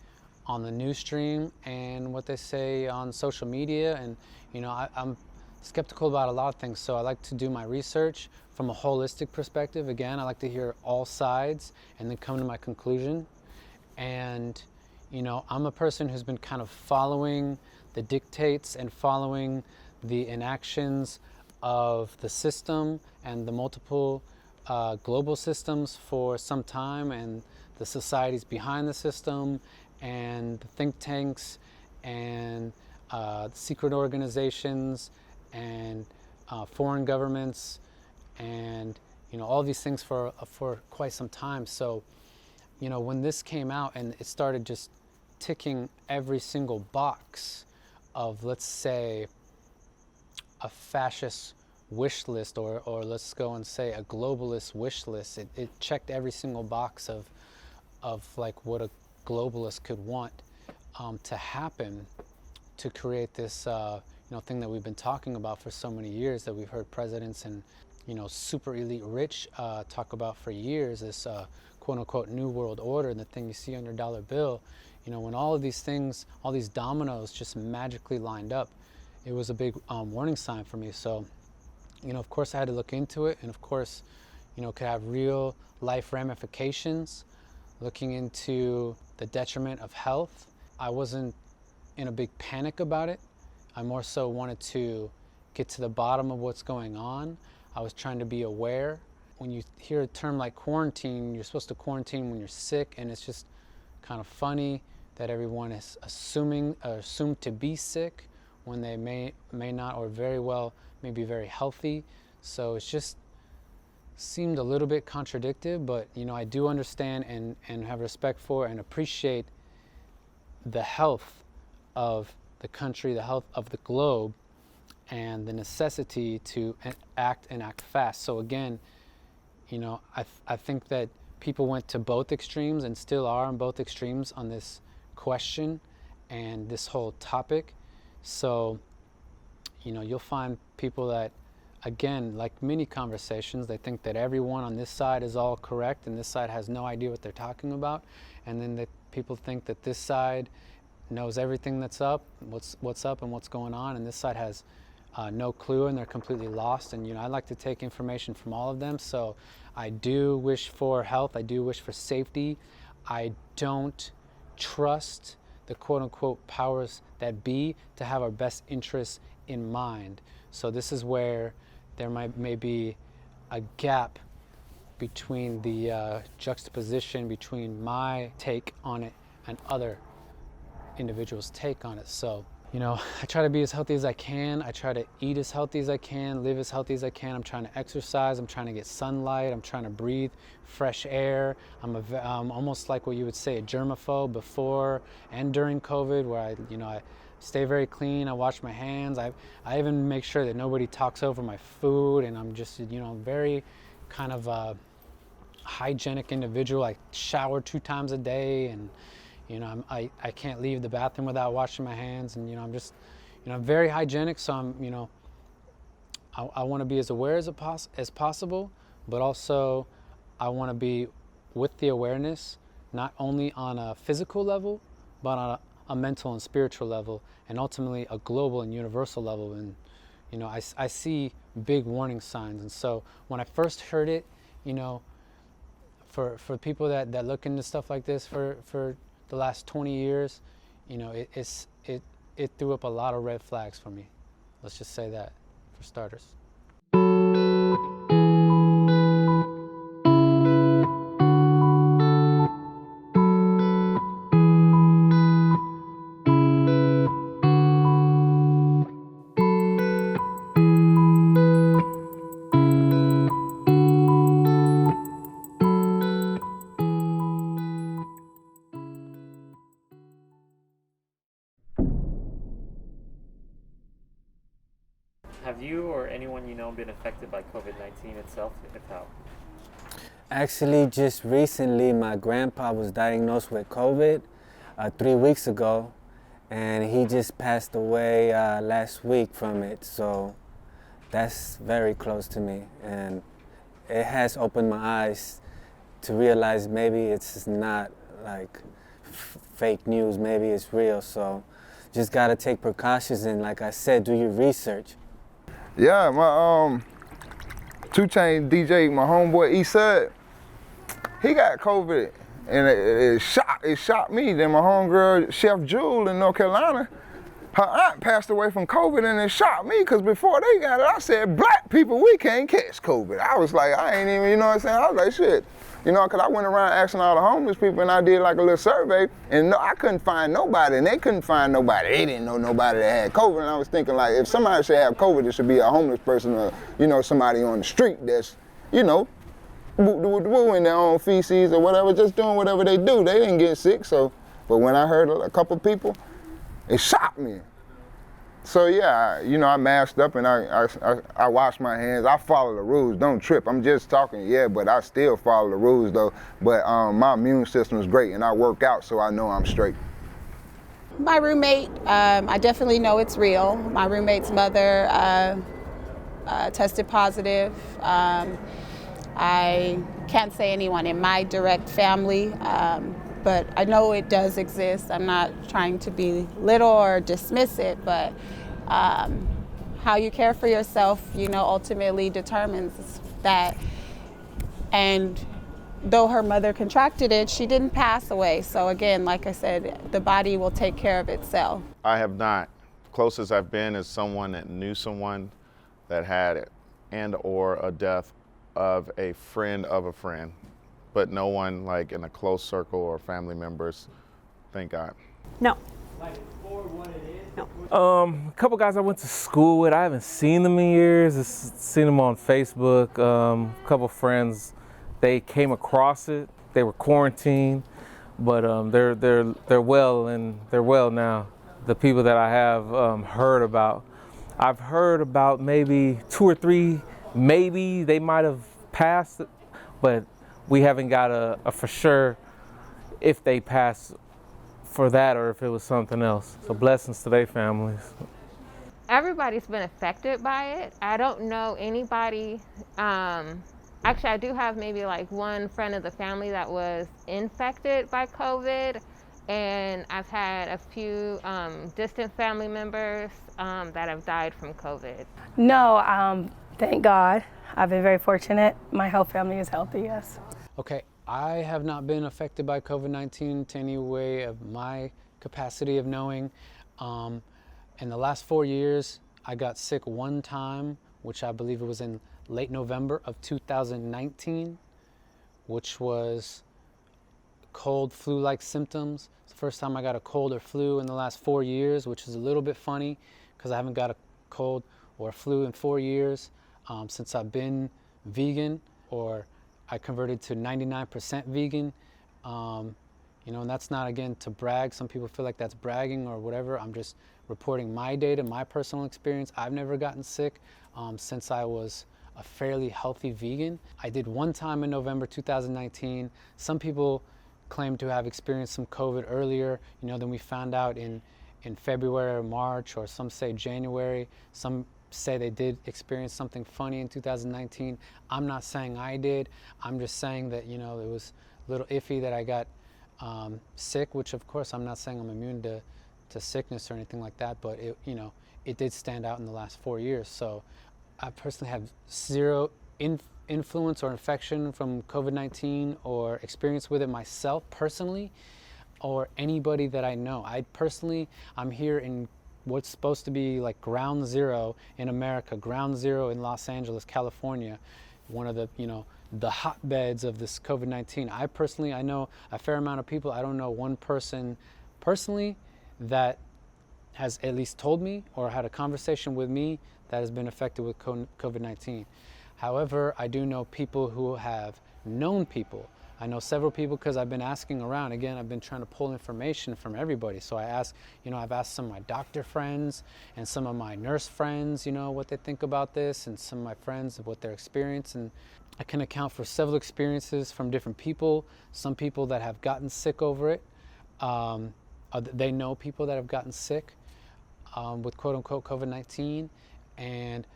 on the news stream and what they say on social media. And I'm skeptical about a lot of things, so I like to do my research from a holistic perspective. Again, I like to hear all sides and then come to my conclusion. And I'm a person who's been kind of following the dictates and following the inactions of the system and the multiple global systems for some time, and the societies behind the system, and the think tanks, and secret organizations, and foreign governments, and all these things for quite some time. So when this came out and it started just ticking every single box of, let's say, a fascist wish list, or let's go and say a globalist wish list, it checked every single box of like what a globalist could want to happen, to create this thing that we've been talking about for so many years, that we've heard presidents and super elite rich talk about for years, this quote unquote new world order, the thing you see on your dollar bill. When all of these things, all these dominoes just magically lined up, it was a big warning sign for me. So of course I had to look into it, and of course it could have real life ramifications, looking into the detriment of health. I wasn't in a big panic about it. I more so wanted to get to the bottom of what's going on. I was trying to be aware. When you hear a term like quarantine, you're supposed to quarantine when you're sick, and it's just kind of funny that everyone is assumed to be sick when they may not, or very well may be very healthy. So it's just seemed a little bit contradictory, but I do understand and have respect for and appreciate the health of the country, the health of the globe, and the necessity to act and act fast. So again, I think that people went to both extremes and still are on both extremes on this question and this whole topic. So you'll find people that, again, like many conversations, they think that everyone on this side is all correct and this side has no idea what they're talking about, and then that people think that this side knows everything that's up, what's up and what's going on, and this side has no clue and they're completely lost. And I like to take information from all of them. So I do wish for health, I do wish for safety. I don't trust the quote-unquote powers that be to have our best interests in mind. So this is where there may be a gap between the juxtaposition between my take on it and other individuals' take on it. So I try to be as healthy as I can. I try to eat as healthy as I can, live as healthy as I can. I'm trying to exercise. I'm trying to get sunlight. I'm trying to breathe fresh air. I'm almost like what you would say a germaphobe before and during COVID, where I stay very clean. I wash my hands. I even make sure that nobody talks over my food, and I'm just very kind of a hygienic individual. I shower 2 times a day, and I can't leave the bathroom without washing my hands, and I'm just I'm very hygienic. So I'm I want to be as aware as possible, but also I want to be with the awareness, not only on a physical level, but on a mental and spiritual level, and ultimately a global and universal level. And I see big warning signs. And so when I first heard it, for people that look into stuff like this for the last 20 years, it threw up a lot of red flags for me. Let's just say that, for starters. Have you or anyone you know been affected by COVID-19 itself? If how? Actually, just recently, my grandpa was diagnosed with COVID 3 weeks ago, and he just passed away last week from it. So that's very close to me, and it has opened my eyes to realize maybe it's not like fake news, maybe it's real. So just gotta take precautions and, like I said, do your research. Yeah, my 2 Chainz DJ, my homeboy Eastside, he got COVID, and it shocked me. Then my homegirl Chef Jewel in North Carolina, her aunt passed away from COVID, and it shocked me because before they got it, I said, black people, we can't catch COVID. I was like, I ain't even, you know what I'm saying? I was like, shit. You know, because I went around asking all the homeless people, and I did like a little survey, and no, I couldn't find nobody, and they couldn't find nobody. They didn't know nobody that had COVID, and I was thinking, like, if somebody should have COVID, it should be a homeless person or, you know, somebody on the street that's, you know, in their own feces or whatever, just doing whatever they do. They didn't get sick, so, but when I heard a couple people, it shocked me. So yeah, you know, I masked up and I washed my hands. I follow the rules, don't trip. I'm just talking, yeah, but I still follow the rules though. But my immune system is great and I work out, so I know I'm straight. My roommate, I definitely know it's real. My roommate's mother tested positive. I can't say anyone in my direct family, but I know it does exist. I'm not trying to belittle or dismiss it, but how you care for yourself, you know, ultimately determines that. And though her mother contracted it, she didn't pass away. So again, like I said, the body will take care of itself. I have not. Closest I've been is someone that knew someone that had it and or a death of a friend, but no one like in a close circle or family members, thank God. No. A couple guys I went to school with, I haven't seen them in years. I've seen them on Facebook. A couple friends, they came across it. They were quarantined, but they're well and they're well now. The people that I have heard about, I've heard about maybe 2 or 3. Maybe they might have passed it, but we haven't got a for sure if they passed for that or if it was something else. So blessings to their families. Everybody's been affected by it. I don't know anybody. Actually, I do have maybe like one friend of the family that was infected by COVID, and I've had a few distant family members that have died from COVID. No, thank God. I've been very fortunate. My whole family is healthy, yes. Okay, I have not been affected by COVID-19 to any way of my capacity of knowing. In the last 4 years, I got sick one time, which I believe it was in late November of 2019, which was cold, flu-like symptoms. It's the first time I got a cold or flu in the last 4 years, which is a little bit funny because I haven't got a cold or flu in 4 years since I've been vegan, or I converted to 99% vegan. You know, and that's not, again, to brag. Some people feel like that's bragging or whatever. I'm just reporting my data, my personal experience. I've never gotten sick since I was a fairly healthy vegan. I did one time in November 2019. Some people claim to have experienced some COVID earlier, you know, than we found out in February or March, or some say January. Some say they did experience something funny in 2019. I'm not saying I did. I'm just saying that, you know, it was a little iffy that I got sick, which of course I'm not saying I'm immune to sickness or anything like that, but it, you know, it did stand out in the last 4 years. So I personally have zero influence or infection from COVID-19 or experience with it myself personally, or anybody that I know. I'm here in what's supposed to be like ground zero in America, ground zero in Los Angeles, California, one of the, you know, the hotbeds of this COVID-19. I know a fair amount of people. I don't know one person personally that has at least told me or had a conversation with me that has been affected with COVID-19. However, I do know people who have known people. I know several people because I've been asking around. Again, I've been trying to pull information from everybody. So I've asked some of my doctor friends and some of my nurse friends, you know, what they think about this, and some of my friends what their experience. And I can account for several experiences from different people. Some people that have gotten sick over it. They know people that have gotten sick with quote unquote COVID-19. And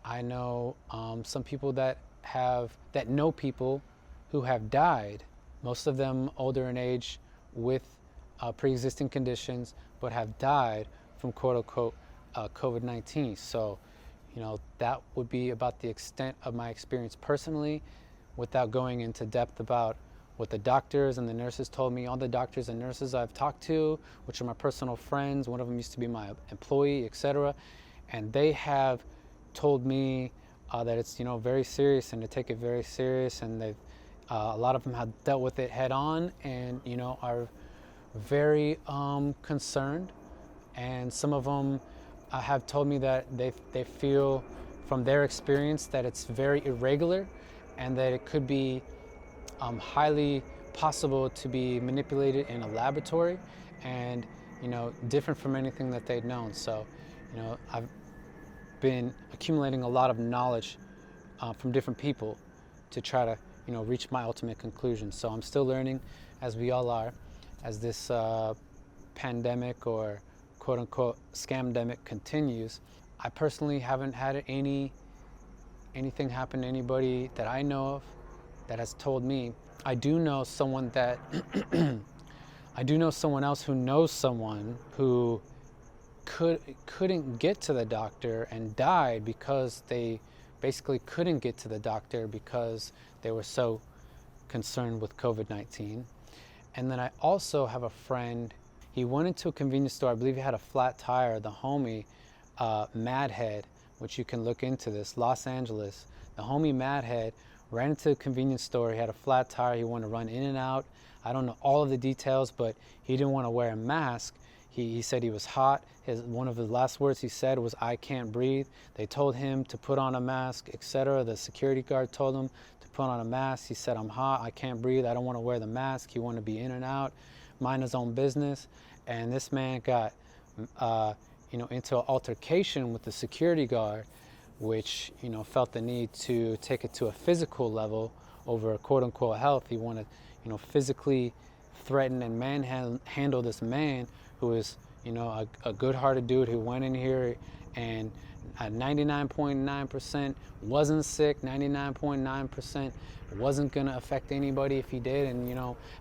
I know some people that know people who have died, most of them older in age, with pre-existing conditions, but have died from quote-unquote COVID-19. So, that would be about the extent of my experience personally, without going into depth about what the doctors and the nurses told me. All the doctors and nurses I've talked to, which are my personal friends, one of them used to be my employee, etc., and they have told me that it's very serious and to take it very serious, and they've a lot of them have dealt with it head on, and are very concerned, and some of them have told me that they feel from their experience that it's very irregular and that it could be highly possible to be manipulated in a laboratory, and different from anything that they'd known. So I've been accumulating a lot of knowledge from different people to try to reach my ultimate conclusion. So I'm still learning, as we all are, as this pandemic or quote-unquote scamdemic continues. I personally haven't had anything happen to anybody that I know of that has told me. I do know someone that I do know someone else who knows someone who couldn't get to the doctor and died because they basically couldn't get to the doctor because they were so concerned with COVID-19. And then I also have a friend, he went into a convenience store, I believe he had a flat tire, the homie, Madhead, which you can look into this, Los Angeles. The homie Madhead ran into a convenience store, he had a flat tire, he wanted to run in and out. I don't know all of the details, but he didn't want to wear a mask. He said he was hot. One of the last words he said was, "I can't breathe." They told him to put on a mask, etc. The security guard told him to put on a mask. He said, "I'm hot, I can't breathe, I don't want to wear the mask." He wanted to be in and out, mind his own business. And this man got into an altercation with the security guard, which felt the need to take it to a physical level over quote-unquote health. He wanted physically threaten and manhandle this man who is a good-hearted dude who went in here and 99.9% wasn't sick, 99.9% wasn't going to affect anybody if he did. And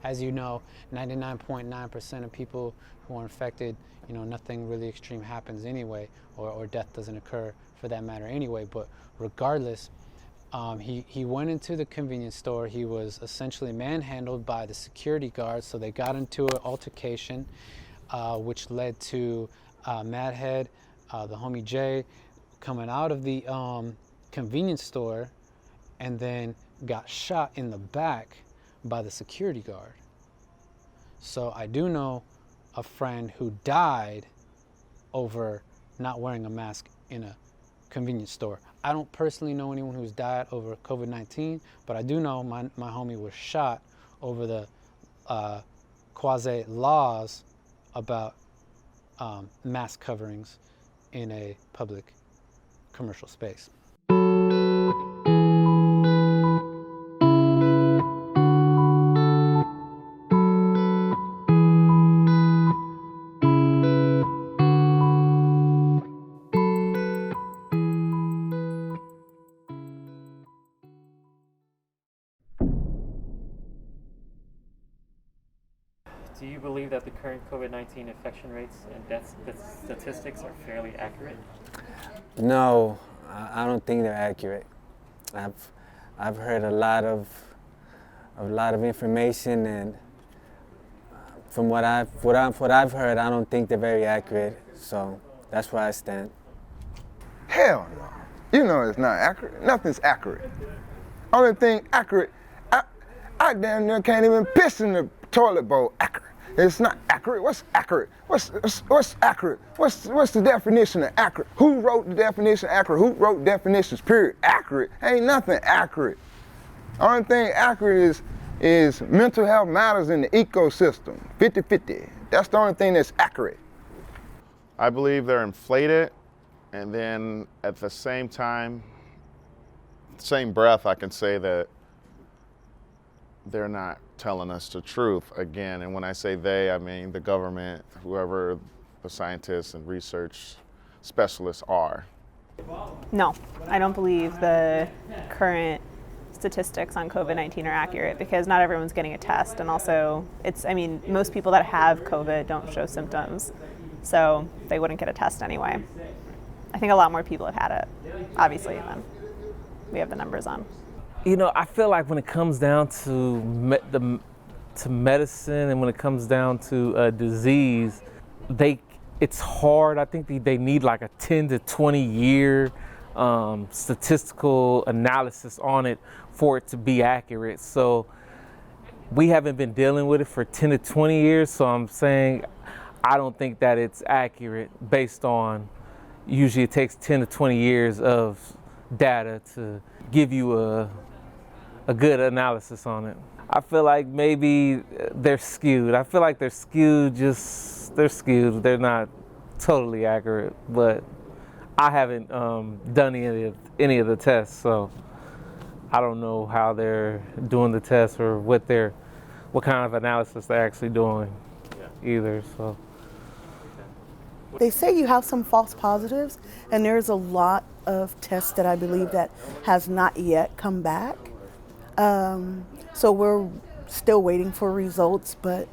as 99.9% of people who are infected, nothing really extreme happens anyway, or death doesn't occur for that matter anyway. But regardless, he went into the convenience store. He was essentially manhandled by the security guards, so they got into an altercation, which led to Madhead, the homie Jay, coming out of the convenience store and then got shot in the back by the security guard. So I do know a friend who died over not wearing a mask in a convenience store. I don't personally know anyone who's died over COVID-19, but I do know my homie was shot over the quasi laws about mask coverings in a public commercial space. Do you believe that the current COVID-19 infection rates and death statistics are fairly accurate? No, I don't think they're accurate. I've heard a lot of information, and from what I've heard, I don't think they're very accurate. So that's where I stand. Hell no. It's not accurate. Nothing's accurate. Only thing accurate, I damn near can't even piss in the toilet bowl. Accurate. It's not accurate. What's accurate? What's accurate? What's the definition of accurate? Who wrote the definition of accurate? Who wrote definitions, period? Accurate. Ain't nothing accurate. Only thing accurate is mental health matters in the ecosystem. 50-50. That's the only thing that's accurate. I believe they're inflated, and then at the same time, same breath, I can say that they're not telling us the truth again. And when I say they, I mean the government, whoever the scientists and research specialists are. No, I don't believe the current statistics on COVID-19 are accurate because not everyone's getting a test, and also most people that have COVID don't show symptoms, so they wouldn't get a test anyway. I think a lot more people have had it, obviously, than we have the numbers on. You know, I feel like when it comes down to medicine and when it comes down to disease, it's hard. I think they need like a 10 to 20 year statistical analysis on it for it to be accurate. So we haven't been dealing with it for 10 to 20 years, so I'm saying I don't think that it's accurate based on, usually it takes 10 to 20 years of data to give you a good analysis on it. I feel like maybe they're skewed. They're skewed. They're not totally accurate, but I haven't done any of the tests, so I don't know how they're doing the tests or what kind of analysis they're actually doing either. So they say you have some false positives, and there's a lot of tests that I believe that has not yet come back. So we're still waiting for results, but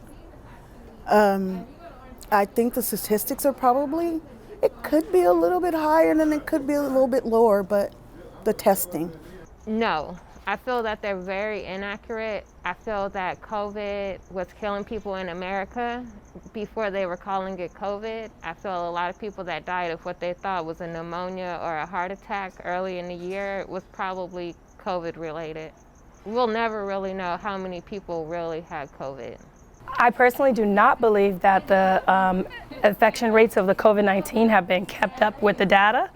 I think the statistics are probably, it could be a little bit higher and then it could be a little bit lower, but the testing. No, I feel that they're very inaccurate. I feel that COVID was killing people in America before they were calling it COVID. I feel a lot of people that died of what they thought was a pneumonia or a heart attack early in the year was probably COVID related. We'll never really know how many people really had COVID. I personally do not believe that the infection rates of the COVID-19 have been kept up with the data.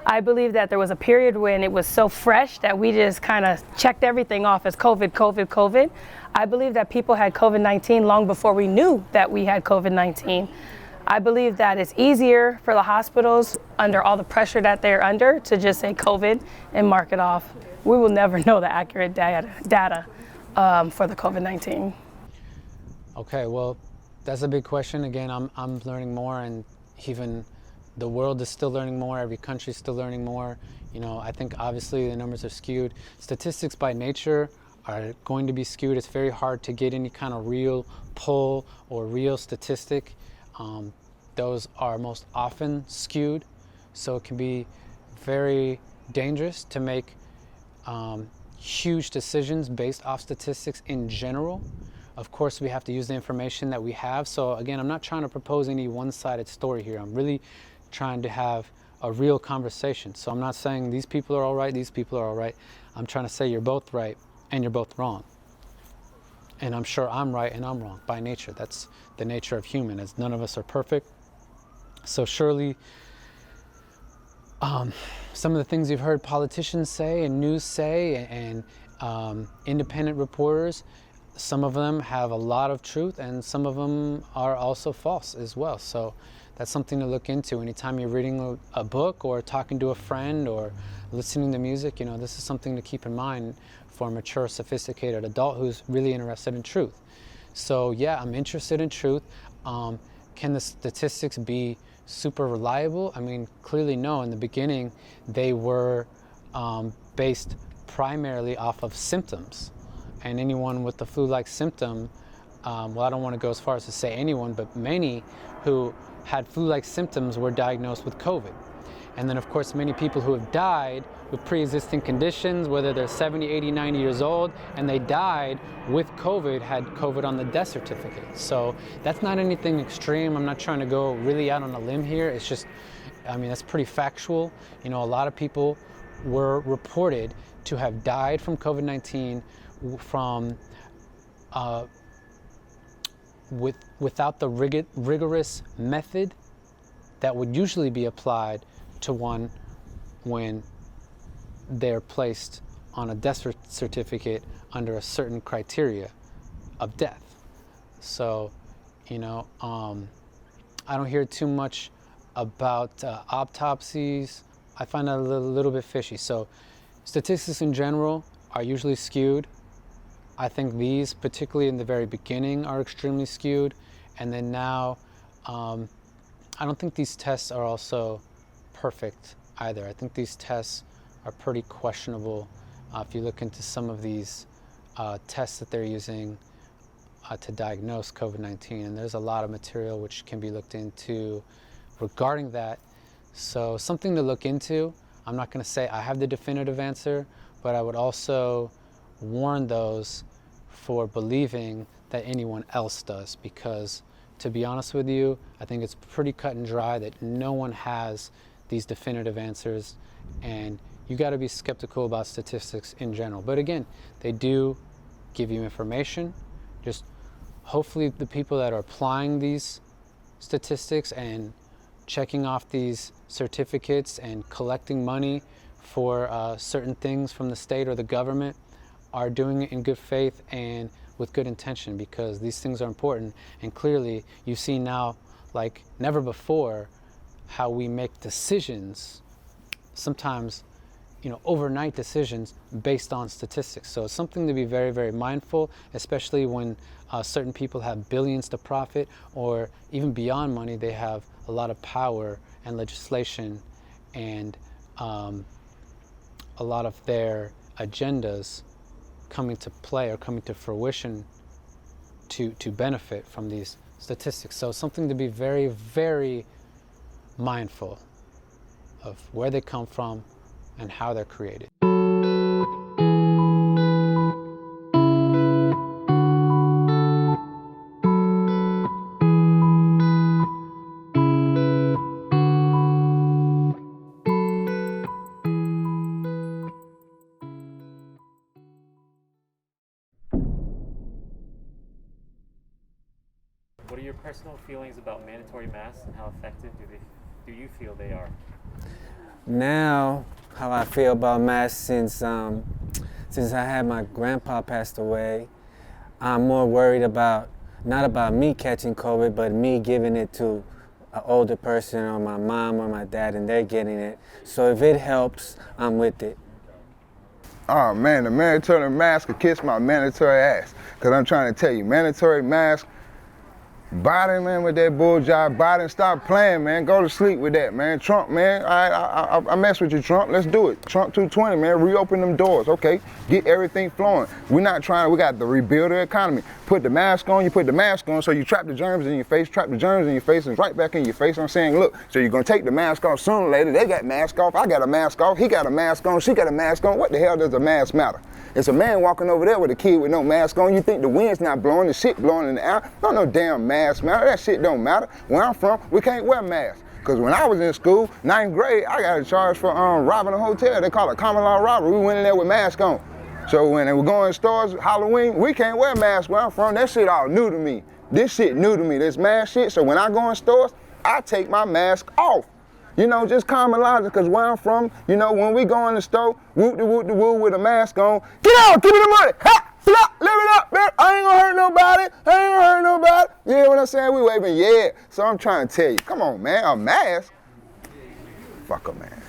I believe that there was a period when it was so fresh that we just kind of checked everything off as COVID. I believe that people had COVID-19 long before we knew that we had COVID-19. I believe that it's easier for the hospitals, under all the pressure that they're under, to just say COVID and mark it off. We will never know the accurate data for the COVID-19. Okay, well, that's a big question. Again, I'm learning more, and even the world is still learning more. Every country is still learning more. You know, I think obviously the numbers are skewed. Statistics by nature are going to be skewed. It's very hard to get any kind of real poll or real statistic. Those are most often skewed, so it can be very dangerous to make huge decisions based off statistics in general. Of course, we have to use the information that we have. So again, I'm not trying to propose any one-sided story here. I'm really trying to have a real conversation. So I'm not saying these people are all right, these people are all right. I'm trying to say you're both right and you're both wrong. And I'm sure I'm right and I'm wrong by nature. That's the nature of human, as none of us are perfect. So surely some of the things you've heard politicians say and news say and independent reporters, some of them have a lot of truth and some of them are also false as well. So that's something to look into. Anytime you're reading a book or talking to a friend or listening to music, you know, this is something to keep in mind for a mature, sophisticated adult who's really interested in truth. So yeah, I'm interested in truth. Can the statistics be super reliable? I mean, clearly no. In the beginning, they were based primarily off of symptoms. And anyone with the flu-like symptom, well, I don't want to go as far as to say anyone, but many who had flu-like symptoms were diagnosed with COVID. And then, of course, many people who have died with pre-existing conditions, whether they're 70, 80, 90 years old, and they died with COVID, had COVID on the death certificate. So that's not anything extreme. I'm not trying to go really out on a limb here. It's just, I mean, that's pretty factual. You know, a lot of people were reported to have died from COVID-19 from without the rigorous method that would usually be applied to one when they're placed on a death certificate under a certain criteria of death. So, you know, I don't hear too much about autopsies. I find that a little bit fishy. So statistics in general are usually skewed. I think these, particularly in the very beginning, are extremely skewed. And then now, I don't think these tests are also perfect either. I think these tests are pretty questionable If you look into some of these tests that they're using to diagnose COVID-19, and there's a lot of material which can be looked into regarding that. So something to look into. I'm not going to say I have the definitive answer, but I would also warn those for believing that anyone else does, because to be honest with you, I think it's pretty cut and dry that no one has these definitive answers, and you got to be skeptical about statistics in general. But again, they do give you information. Just hopefully the people that are applying these statistics and checking off these certificates and collecting money for certain things from the state or the government are doing it in good faith and with good intention, because these things are important. And clearly you see now, like never before, how we make decisions, sometimes, you know, overnight decisions based on statistics. So it's something to be very, very mindful, especially when certain people have billions to profit, or even beyond money, they have a lot of power and legislation and a lot of their agendas coming to play or coming to fruition to benefit from these statistics. So something to be very, very mindful of where they come from and how they're created. What are your personal feelings about mandatory masks, and how effective do you feel they are? Now, how I feel about masks since I had my grandpa passed away, I'm more worried about, not about me catching COVID, but me giving it to an older person or my mom or my dad, and they're getting it. So if it helps, I'm with it. Oh man, the mandatory mask could kiss my mandatory ass. Cause I'm trying to tell you, mandatory mask, Biden, man, with that bull job. Biden, stop playing, man. Go to sleep with that, man. Trump, man, I mess with you, Trump. Let's do it. Trump 220, man. Reopen them doors, okay? Get everything flowing. We got to rebuild the economy. Put the mask on, you put the mask on, so you trap the germs in your face, trap the germs in your face, and it's right back in your face. I'm saying, look, so you're going to take the mask off sooner or later. They got mask off. I got a mask off. He got a mask on. She got a mask on. What the hell does a mask matter? It's a man walking over there with a kid with no mask on. You think the wind's not blowing, the shit blowing in the air? No damn mask matter. That shit don't matter. Where I'm from, we can't wear masks. Because when I was in school, 9th grade, I got a charge for robbing a hotel. They call it common law robbery. We went in there with masks on. So when they were going to stores, Halloween, we can't wear masks where I'm from. That shit all new to me. This shit new to me, this mask shit. So when I go in stores, I take my mask off. You know, just common logic, because where I'm from, you know, when we go in the store, whoop-de-whoop-de-woo with a mask on, get out, give me the money, ha, flop, live it up, man, I ain't gonna hurt nobody, Yeah, what I'm saying, we waving, yeah. So I'm trying to tell you, come on, man, a mask, fuck a man.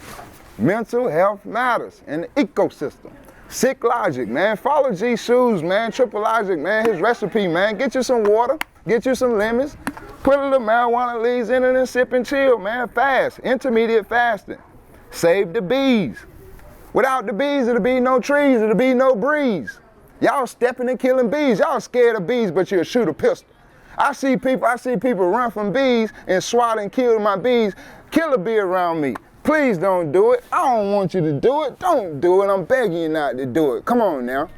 Mental health matters in the ecosystem. Siclogic, man, follow G Shoes, man, Triplogic, man, his recipe, man, get you some water, get you some lemons, put a little marijuana leaves in it and sip and chill, man. Fast, intermediate fasting. Save the bees. Without the bees, it'll be no trees, it'll be no breeze. Y'all stepping and killing bees. Y'all scared of bees, but you'll shoot a pistol. I see people run from bees and swat and kill my bees. Kill a bee around me. Please don't do it. I don't want you to do it. Don't do it. I'm begging you not to do it. Come on now.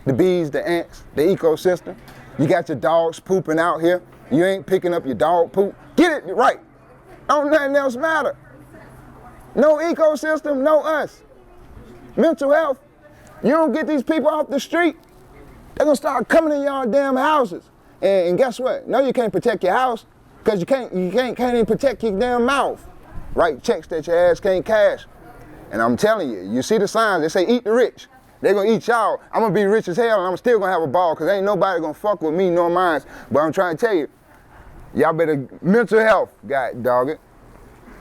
The bees, the ants, the ecosystem. You got your dogs pooping out here. You ain't picking up your dog poop. Get it right. Don't nothing else matter. No ecosystem, no us. Mental health. You don't get these people off the street, they're gonna start coming in y'all damn houses. And guess what? No, you can't protect your house, because you can't even protect your damn mouth. Write checks that your ass can't cash. And I'm telling you, you see the signs, they say eat the rich. They're gonna eat y'all. I'm gonna be rich as hell and I'm still gonna have a ball, because ain't nobody gonna fuck with me nor mine. But I'm trying to tell you, y'all better mental health, god dog it.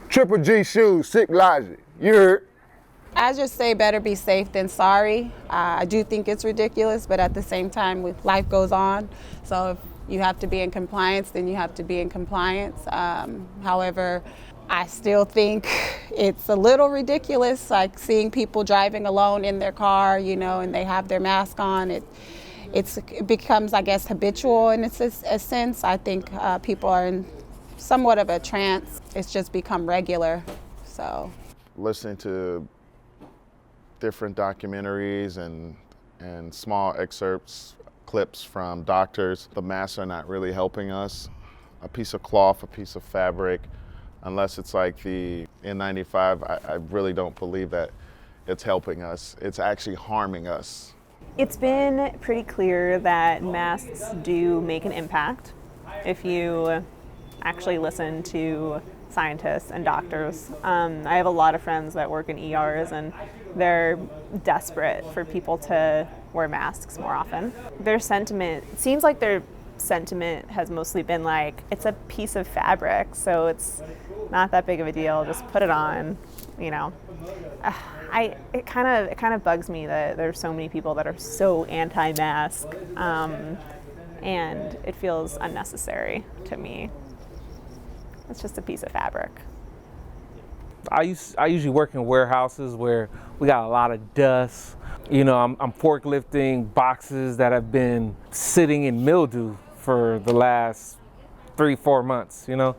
Triple G Shoes, Siclogic. You heard? I just say better be safe than sorry. I do think it's ridiculous, but at the same time, life goes on. So if you have to be in compliance, then you have to be in compliance. However, I still think it's a little ridiculous, like seeing people driving alone in their car, you know, and they have their mask on. It becomes, I guess, habitual in a sense. I think people are in somewhat of a trance. It's just become regular, so. Listening to different documentaries and small excerpts, clips from doctors, the masks are not really helping us. A piece of cloth, a piece of fabric, unless it's like the N95, I really don't believe that it's helping us. It's actually harming us. It's been pretty clear that masks do make an impact if you actually listen to scientists and doctors. I have a lot of friends that work in ERs, and they're desperate for people to wear masks more often. Their sentiment, it seems like their sentiment has mostly been like, it's a piece of fabric, so it's not that big of a deal, just put it on, you know. It kind of bugs me that there's so many people that are so anti-mask, and it feels unnecessary to me. It's just a piece of fabric. I usually work in warehouses where we got a lot of dust. You know, I'm forklifting boxes that have been sitting in mildew for the last 3-4 months, you know.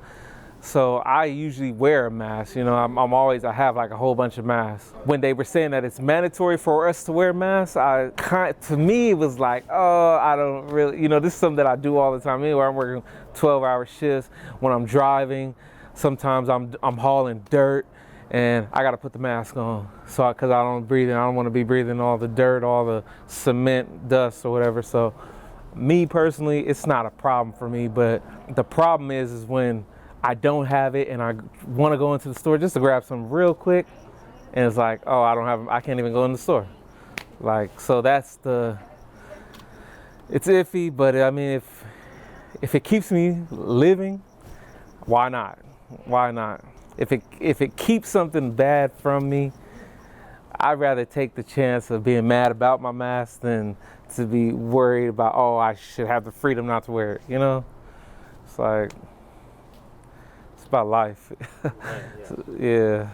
So I usually wear a mask, you know. I have like a whole bunch of masks. When they were saying that it's mandatory for us to wear masks, to me it was like, oh, I don't really, you know, this is something that I do all the time anyway. I'm working 12-hour shifts. When I'm driving, sometimes I'm hauling dirt and I gotta put the mask on, so because I don't want to be breathing all the dirt, all the cement, dust or whatever. So me personally, it's not a problem for me, but the problem is when I don't have it and I want to go into the store just to grab something real quick, and it's like, oh, I can't even go in the store. Like, so it's iffy, but I mean, if it keeps me living, why not? Why not? If it keeps something bad from me, I'd rather take the chance of being mad about my mask than to be worried about, oh, I should have the freedom not to wear it, you know? It's like, it's about life. Yeah.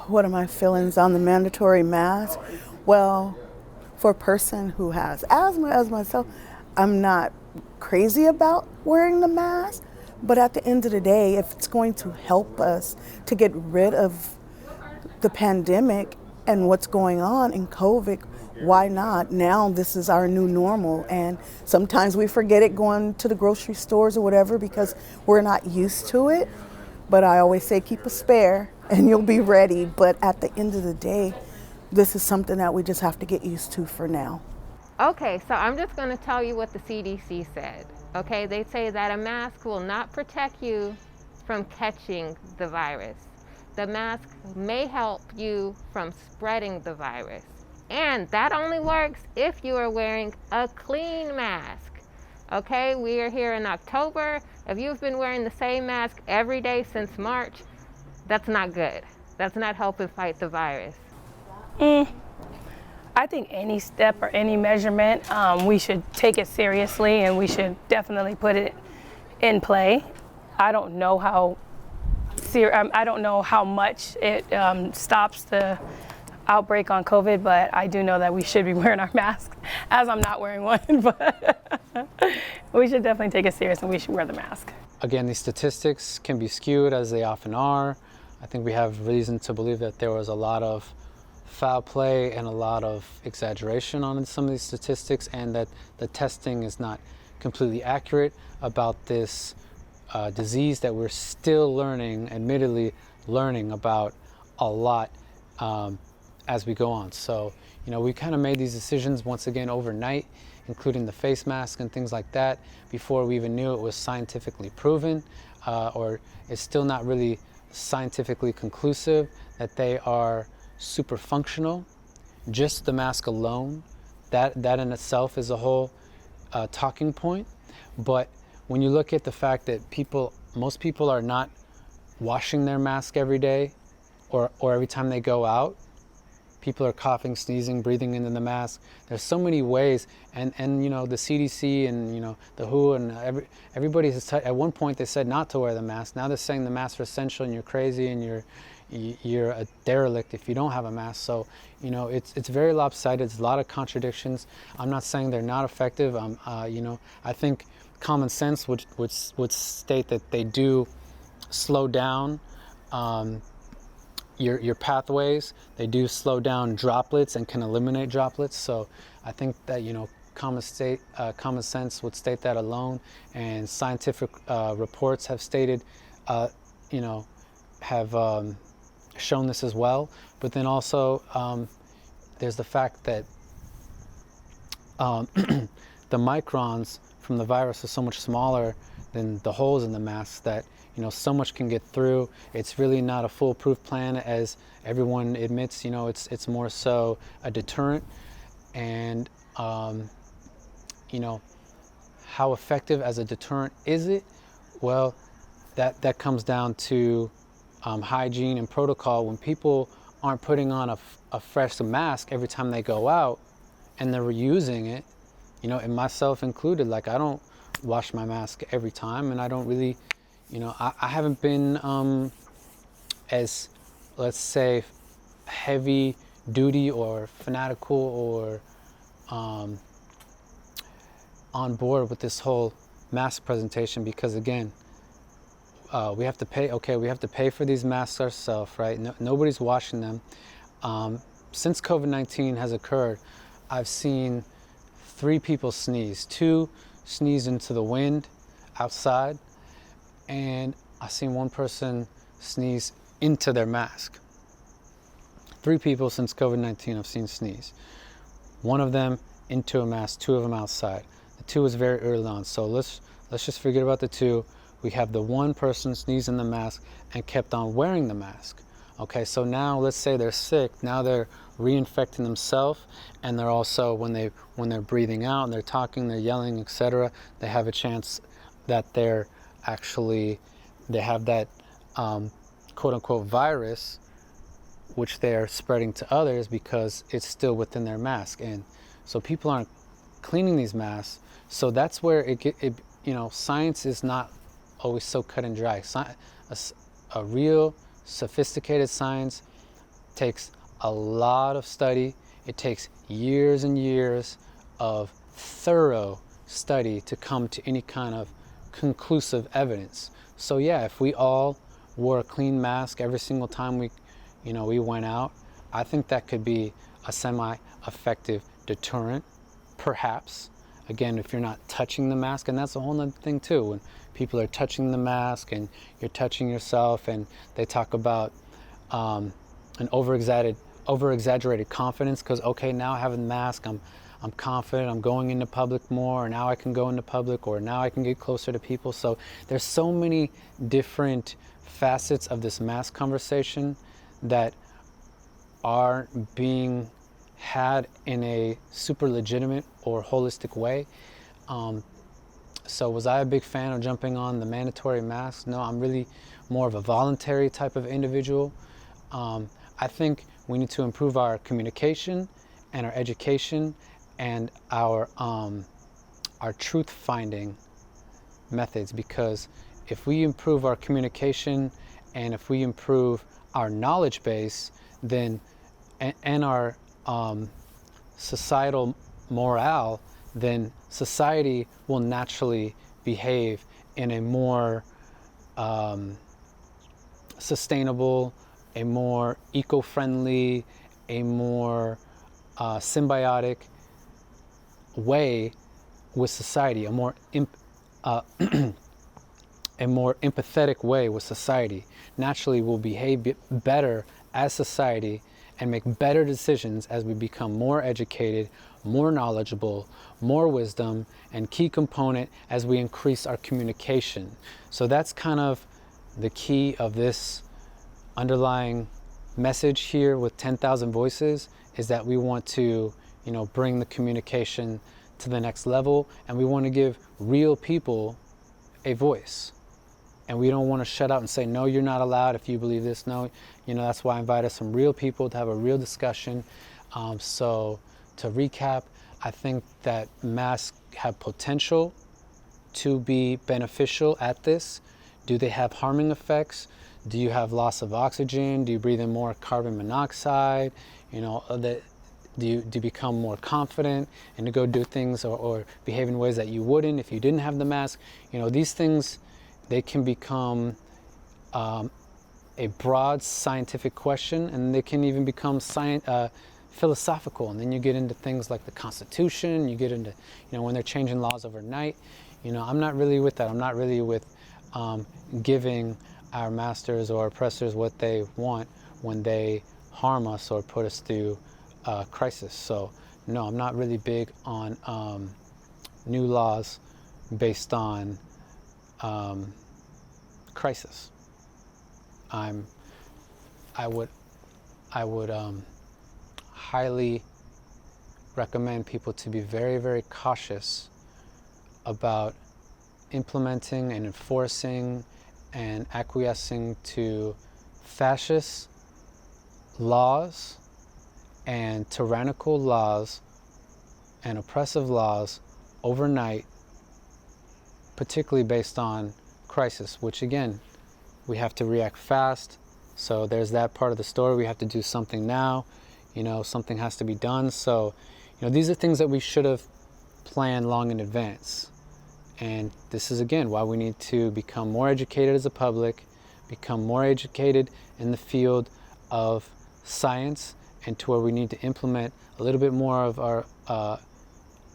What are my feelings on the mandatory mask? Well, for a person who has asthma as myself, I'm not crazy about wearing the mask, but at the end of the day, if it's going to help us to get rid of the pandemic and what's going on in COVID, why not? Now this is our new normal, and sometimes we forget it going to the grocery stores or whatever because we're not used to it. But I always say keep a spare and you'll be ready. But at the end of the day, this is something that we just have to get used to for now. Okay, so I'm just going to tell you what the CDC said. Okay, they say that a mask will not protect you from catching the virus. The mask may help you from spreading the virus. And that only works if you are wearing a clean mask. Okay, we are here in October. If you've been wearing the same mask every day since March, that's not good. That's not helping fight the virus. I think any step or any measurement, we should take it seriously and we should definitely put it in play. I don't know how much it stops the outbreak on COVID, but I do know that we should be wearing our masks, as I'm not wearing one, but we should definitely take it serious and we should wear the mask. Again, these statistics can be skewed, as they often are. I think we have reason to believe that there was a lot of foul play and a lot of exaggeration on some of these statistics, and that the testing is not completely accurate about this disease that we're still learning, admittedly learning about a lot as we go on. So, you know, we kind of made these decisions once again overnight, including the face mask and things like that, before we even knew it was scientifically proven, or it's still not really scientifically conclusive that they are super functional. Just the mask alone, that in itself is a whole talking point. But when you look at the fact that most people are not washing their mask every day or every time they go out, people are coughing, sneezing, breathing into the mask. There's so many ways, and you know, the CDC and, you know, the WHO and everybody has at one point they said not to wear the mask. Now they're saying the masks are essential and you're crazy and you're a derelict if you don't have a mask. So, you know, it's very lopsided. It's a lot of contradictions. I'm not saying they're not effective. You know, I think common sense would state that they do slow down your pathways. They do slow down droplets and can eliminate droplets. So I think that, you know, common sense would state that alone, and scientific reports have stated, you know, have shown this as well. But then also there's the fact that the microns from the virus are so much smaller than the holes in the mask that, you know, so much can get through. It's really not a foolproof plan, as everyone admits. You know, it's more so a deterrent. And you know, how effective as a deterrent is it? Well, that comes down to hygiene and protocol. When people aren't putting on a fresh mask every time they go out, and they're reusing it, you know, and myself included, like, I don't wash my mask every time, and I don't really, you know, I haven't been as, let's say, heavy duty or fanatical or on board with this whole mask presentation, because again, we have to pay. Okay, we have to pay for these masks ourselves, right? Nobody's washing them. Since COVID-19 has occurred, I've seen 3 people sneeze. 2 sneeze into the wind outside, and I've seen 1 person sneeze into their mask. 3 people since COVID-19 I've seen sneeze. 1 of them into a mask, 2 of them outside. The 2 was very early on, so let's just forget about the 2. We have the 1 person sneeze in the mask and kept on wearing the mask. Okay, so now let's say they're sick. Now they're reinfecting themselves, and they're also, when they're breathing out and they're talking, they're yelling, etc., they have a chance that they have that quote unquote virus, which they're spreading to others because it's still within their mask. And so people aren't cleaning these masks. So that's where it you know, science is not always so cut and dry. A real sophisticated science takes a lot of study. It takes years and years of thorough study to come to any kind of conclusive evidence. So yeah, if we all wore a clean mask every single time we went out, I think that could be a semi-effective deterrent, perhaps. Again, if you're not touching the mask, and that's a whole other thing too. When people are touching the mask and you're touching yourself, and they talk about an over-exaggerated confidence, because okay, now I have a mask, I'm confident, I'm going into public more, or now I can go into public, or now I can get closer to people. So there's so many different facets of this mask conversation that are being had in a super legitimate or holistic way. So was I a big fan of jumping on the mandatory mask? No, I'm really more of a voluntary type of individual. I think we need to improve our communication and our education and our truth finding methods, because if we improve our communication and if we improve our knowledge base, then and our societal morale, then society will naturally behave in a more sustainable, a more eco-friendly, a more symbiotic way with society, a more empathetic way with society. Naturally, we'll behave better as society and make better decisions as we become more educated, more knowledgeable, more wisdom, and key component as we increase our communication. So that's kind of the key of this underlying message here with 10,000 Voices, is that we want to, bring the communication to the next level, and we want to give real people a voice. and we don't want to shut out and say, no, you're not allowed if you believe this. No, that's why I invited some real people to have a real discussion. So to recap, I think that masks have potential to be beneficial at this. Do they have harming effects? Do you have loss of oxygen? Do you breathe in more carbon monoxide? Do you become more confident and to go do things or behave in ways that you wouldn't if you didn't have the mask? These things, they can become a broad scientific question, and they can even become philosophical. And then you get into things like the Constitution, you get into, when they're changing laws overnight. I'm not really with that. I'm not really with giving our masters or oppressors what they want when they harm us or put us through crisis. So no, I'm not really big on new laws based on crisis. I would highly recommend people to be very, very cautious about implementing and enforcing and acquiescing to fascist laws and tyrannical laws and oppressive laws overnight, particularly based on crisis, which again, we have to react fast. So there's that part of the story. We have to do something now. Something has to be done. So, these are things that we should have planned long in advance. And this is, again, why we need to become more educated as a public, become more educated in the field of science, and to where we need to implement a little bit more of our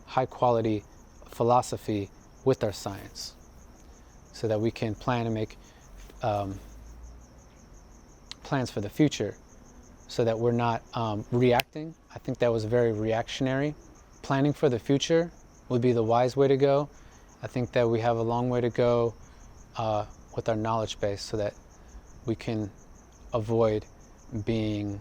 high quality philosophy with our science, so that we can plan and make plans for the future, so that we're not reacting. I think that was very reactionary. Planning for the future would be the wise way to go. I think that we have a long way to go with our knowledge base, so that we can avoid being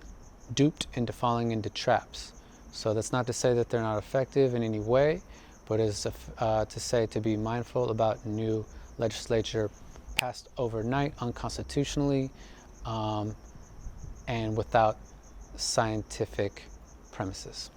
duped into falling into traps. So that's not to say that they're not effective in any way, but is to say to be mindful about new legislature passed overnight unconstitutionally and without scientific premises.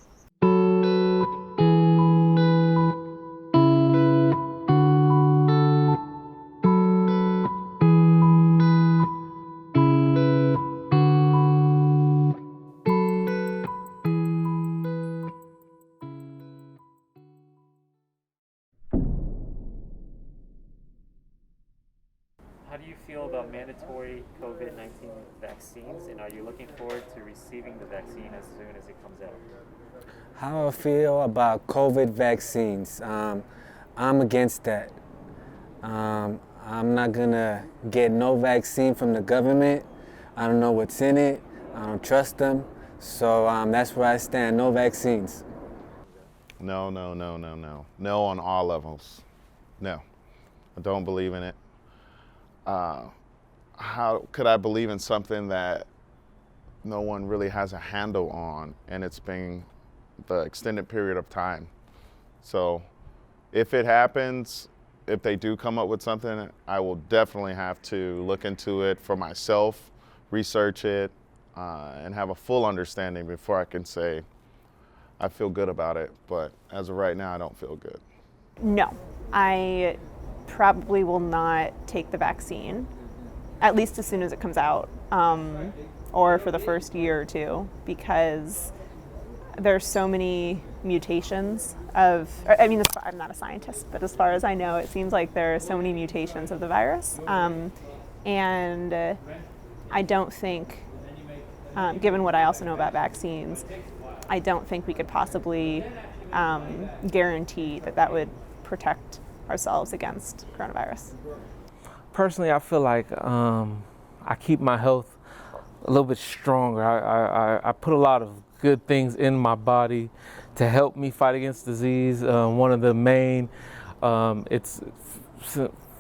How do you feel about mandatory COVID-19 vaccines, and are you looking forward to receiving the vaccine as soon as it comes out? How I feel about COVID vaccines? I'm against that. I'm not gonna get no vaccine from the government. I don't know what's in it. I don't trust them. So that's where I stand, no vaccines. No. No on all levels. No, I don't believe in it. How could I believe in something that no one really has a handle on, and it's been the extended period of time? So if it happens, if they do come up with something, I will definitely have to look into it for myself, research it, and have a full understanding before I can say I feel good about it. But as of right now, I don't feel good. No, I probably will not take the vaccine, at least as soon as it comes out, or for the first year or two, because there's so many mutations of, I'm not a scientist, but as far as I know, it seems like there are so many mutations of the virus. And I don't think, given what I also know about vaccines, I don't think we could possibly guarantee that that would protect ourselves against coronavirus. Personally, I feel like I keep my health a little bit stronger. I put a lot of good things in my body to help me fight against disease. One of the main,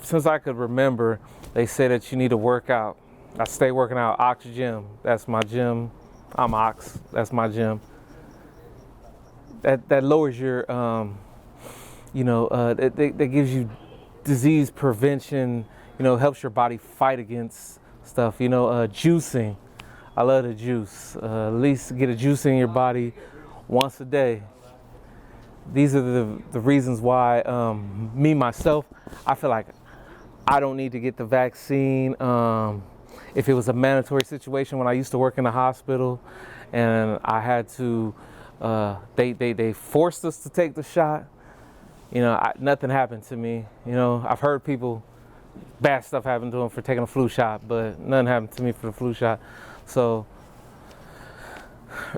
since I could remember, they say that you need to work out. I stay working out. Ox Gym, that's my gym. I'm Ox, that's my gym. That lowers your, that gives you disease prevention, helps your body fight against stuff. Juicing. I love to juice. At least get a juice in your body once a day. These are the reasons why myself, I feel like I don't need to get the vaccine. If it was a mandatory situation when I used to work in the hospital and I had to, they forced us to take the shot, nothing happened to me. I've heard people, bad stuff happened to them for taking a flu shot, but nothing happened to me for the flu shot. So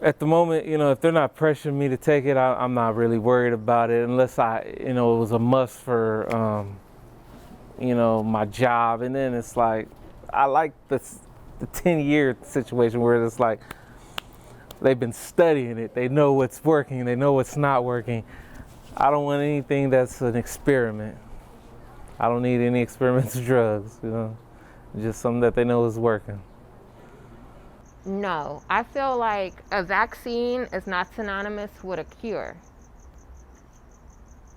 at the moment, if they're not pressuring me to take it, I'm not really worried about it unless it was a must for, my job. And then it's like, I like the 10-year situation where it's like, they've been studying it. They know what's working. They know what's not working. I don't want anything that's an experiment. I don't need any experimental drugs, just something that they know is working. No, I feel like a vaccine is not synonymous with a cure.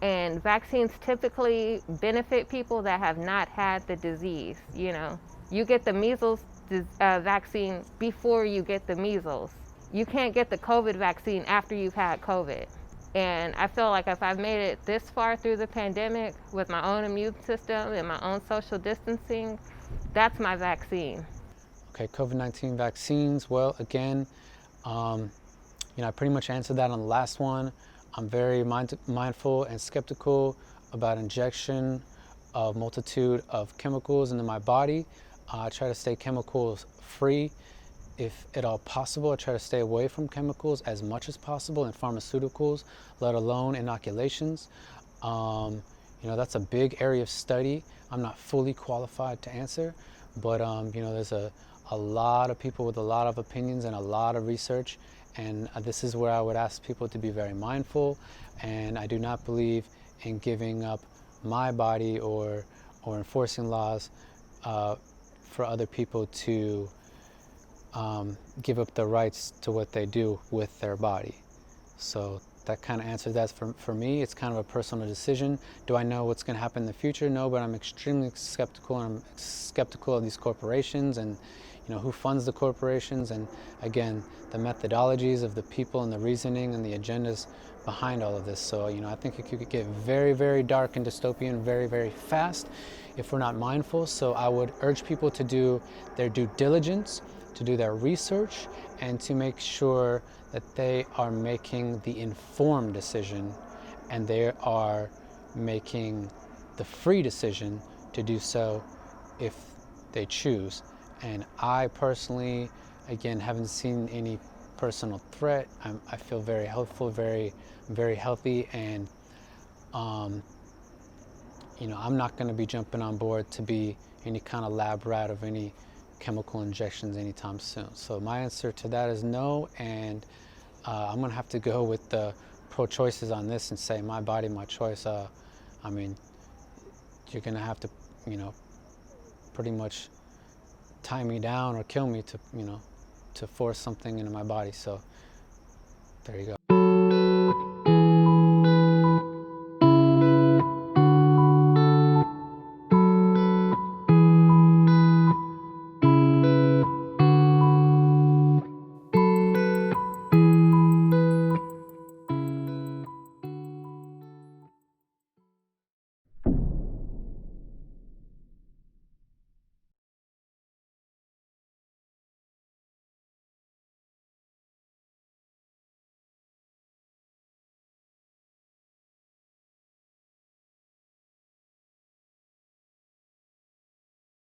And vaccines typically benefit people that have not had the disease. You get the measles vaccine before you get the measles. You can't get the COVID vaccine after you've had COVID. And I feel like if I've made it this far through the pandemic with my own immune system and my own social distancing, that's my vaccine. Okay, COVID-19 vaccines. Well, again, I pretty much answered that on the last one. I'm very mindful and skeptical about injection of multitude of chemicals into my body. I try to stay chemicals free. If at all possible, I try to stay away from chemicals as much as possible and pharmaceuticals, let alone inoculations. That's a big area of study. I'm not fully qualified to answer, but there's a lot of people with a lot of opinions and a lot of research, and this is where I would ask people to be very mindful. And I do not believe in giving up my body or enforcing laws for other people to give up their rights to what they do with their body. So that kind of answers that for me. It's kind of a personal decision. Do I know what's going to happen in the future? No, but I'm extremely skeptical, and I'm skeptical of these corporations and who funds the corporations, and again, the methodologies of the people and the reasoning and the agendas behind all of this. So I think it could get very, very dark and dystopian very, very fast if we're not mindful. So I would urge people to do their due diligence, to do their research, and to make sure that they are making the informed decision and they are making the free decision to do so if they choose. And I personally, again, haven't seen any personal threat. I feel very healthful, very, very healthy, and I'm not going to be jumping on board to be any kind of lab rat of any chemical injections anytime soon. So my answer to that is no, and I'm going to have to go with the pro-choices on this and say my body, my choice. You're going to have to, pretty much tie me down or kill me to force something into my body. So there you go.